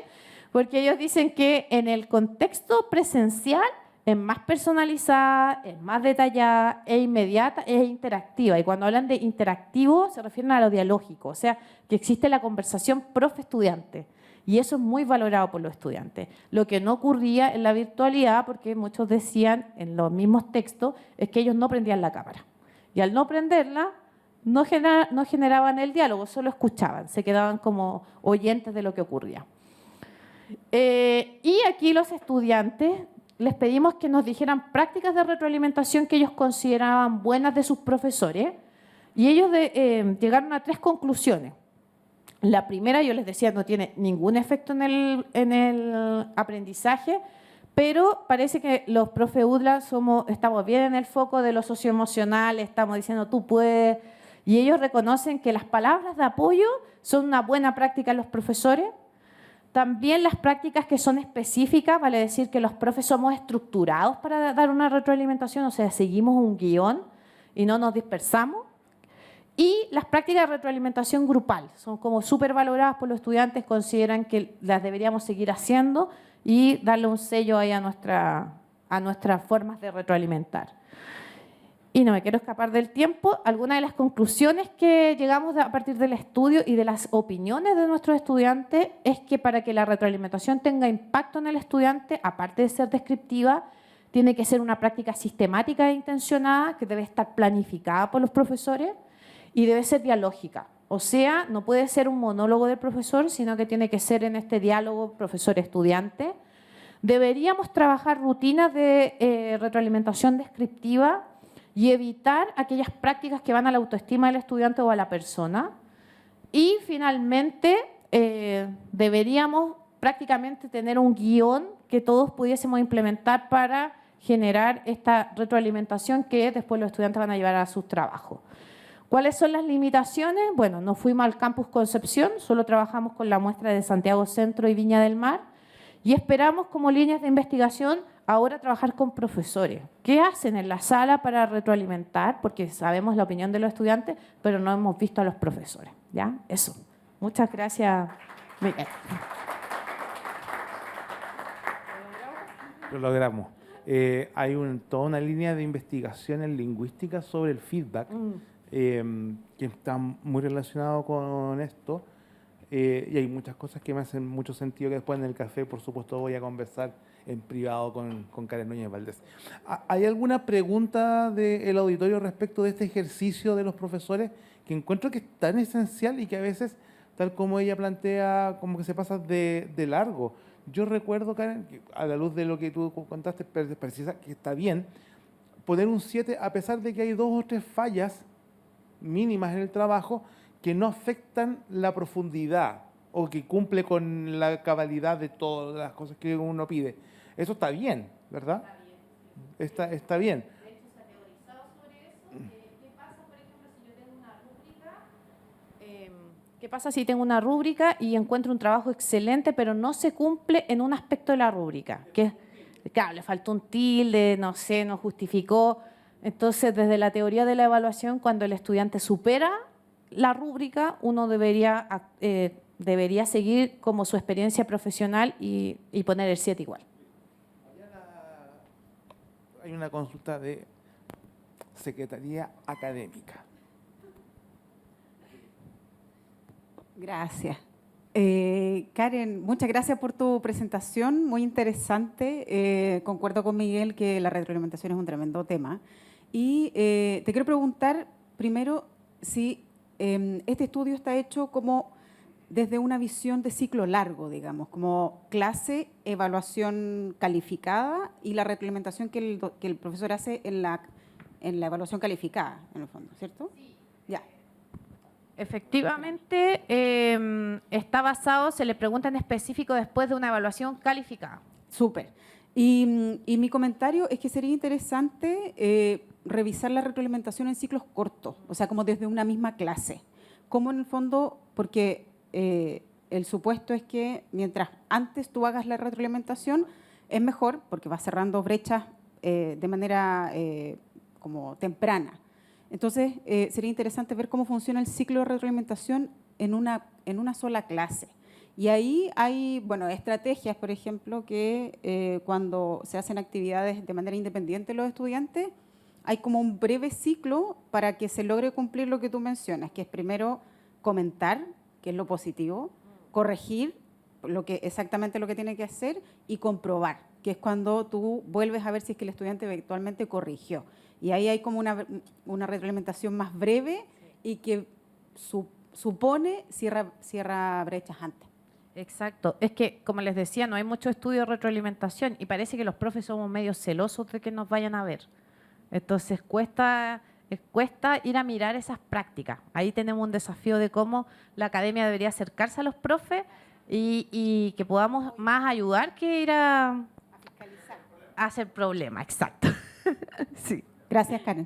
porque ellos dicen que en el contexto presencial es más personalizada, es más detallada, es inmediata, es interactiva. Y cuando hablan de interactivo se refieren a lo dialógico, o sea, que existe la conversación profe-estudiante. Y eso es muy valorado por los estudiantes. Lo que no ocurría en la virtualidad, porque muchos decían en los mismos textos, es que ellos no prendían la cámara. Y al no prenderla, no generaban el diálogo, solo escuchaban, se quedaban como oyentes de lo que ocurría. Y aquí los estudiantes les pedimos que nos dijeran prácticas de retroalimentación que ellos consideraban buenas de sus profesores, y ellos llegaron a 3 conclusiones. La primera, yo les decía, no tiene ningún efecto en el aprendizaje, pero parece que los profe UDLA estamos bien en el foco de lo socioemocional, estamos diciendo tú puedes, y ellos reconocen que las palabras de apoyo son una buena práctica en los profesores. También las prácticas que son específicas, vale decir que los profes somos estructurados para dar una retroalimentación, o sea, seguimos un guión y no nos dispersamos. Y las prácticas de retroalimentación grupal son como súper valoradas por los estudiantes, consideran que las deberíamos seguir haciendo y darle un sello ahí a nuestras formas de retroalimentar. Y no me quiero escapar del tiempo. Algunas de las conclusiones que llegamos a partir del estudio y de las opiniones de nuestros estudiantes es que para que la retroalimentación tenga impacto en el estudiante, aparte de ser descriptiva, tiene que ser una práctica sistemática e intencionada que debe estar planificada por los profesores y debe ser dialógica. O sea, no puede ser un monólogo del profesor, sino que tiene que ser en este diálogo profesor-estudiante. Deberíamos trabajar rutinas de retroalimentación descriptiva y evitar aquellas prácticas que van a la autoestima del estudiante o a la persona. Y finalmente, deberíamos prácticamente tener un guión que todos pudiésemos implementar para generar esta retroalimentación que después los estudiantes van a llevar a sus trabajos. ¿Cuáles son las limitaciones? Bueno, no fuimos al Campus Concepción, solo trabajamos con la muestra de Santiago Centro y Viña del Mar y esperamos como líneas de investigación ahora trabajar con profesores. ¿Qué hacen en la sala para retroalimentar? Porque sabemos la opinión de los estudiantes, pero no hemos visto a los profesores. ¿Ya? Eso. Muchas gracias, Miguel. Lo logramos. Hay toda una línea de investigación en lingüística sobre el feedback, que está muy relacionado con esto, y hay muchas cosas que me hacen mucho sentido que después en el café, por supuesto, voy a conversar en privado con Karen Núñez Valdés. ¿Hay alguna pregunta del auditorio respecto de este ejercicio de los profesores que encuentro que es tan esencial y que a veces, tal como ella plantea, como que se pasa de largo? Yo recuerdo, Karen, que a la luz de lo que tú contaste, precisa que está bien poner un 7 a pesar de que hay 2 o 3 fallas mínimas en el trabajo que no afectan la profundidad o que cumple con la cabalidad de todas las cosas que uno pide. Eso está bien, ¿verdad? Está bien. Está bien. De hecho, se ha teorizado sobre eso. ¿Qué pasa, por ejemplo, si yo tengo una rúbrica? ¿Qué pasa si tengo una rúbrica y encuentro un trabajo excelente, pero no se cumple en un aspecto de la rúbrica? Que, claro, le faltó un tilde, no sé, no justificó. Entonces, desde la teoría de la evaluación, cuando el estudiante supera la rúbrica, uno debería seguir como su experiencia profesional y poner el 7 igual. Hay una consulta de Secretaría Académica. Gracias. Karen, muchas gracias por tu presentación, muy interesante. Concuerdo con Miguel que la retroalimentación es un tremendo tema. Y te quiero preguntar primero si este estudio está hecho como desde una visión de ciclo largo, digamos, como clase, evaluación calificada y la retroalimentación que el profesor hace en la evaluación calificada, en el fondo, ¿cierto? Sí. Ya. Efectivamente, está basado, se le pregunta en específico después de una evaluación calificada. Súper. Y mi comentario es que sería interesante revisar la retroalimentación en ciclos cortos, o sea, como desde una misma clase. Como en el fondo, porque el supuesto es que mientras antes tú hagas la retroalimentación, es mejor porque vas cerrando brechas de manera como temprana. Entonces, sería interesante ver cómo funciona el ciclo de retroalimentación en una sola clase. Y ahí hay, bueno, estrategias, por ejemplo, que cuando se hacen actividades de manera independiente los estudiantes, hay como un breve ciclo para que se logre cumplir lo que tú mencionas, que es primero comentar, que es lo positivo, corregir exactamente lo que tiene que hacer y comprobar, que es cuando tú vuelves a ver si es que el estudiante eventualmente corrigió. Y ahí hay como una retroalimentación más breve y que supone cierra brechas antes. Exacto. Es que, como les decía, no hay mucho estudio de retroalimentación y parece que los profes somos medio celosos de que nos vayan a ver. Entonces, cuesta ir a mirar esas prácticas. Ahí tenemos un desafío de cómo la academia debería acercarse a los profes y que podamos más ayudar que ir a hacer problemas. Exacto. Sí. Gracias, Karen.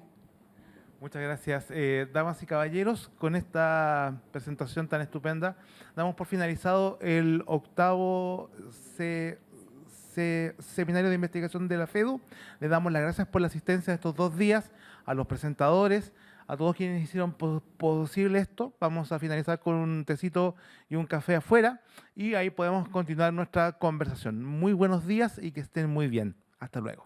Muchas gracias. Damas y caballeros, con esta presentación tan estupenda, damos por finalizado el 8º seminario de investigación de la FEDU. Le damos las gracias por la asistencia de estos 2 días, a los presentadores, a todos quienes hicieron posible esto. Vamos a finalizar con un tecito y un café afuera y ahí podemos continuar nuestra conversación. Muy buenos días y que estén muy bien. Hasta luego.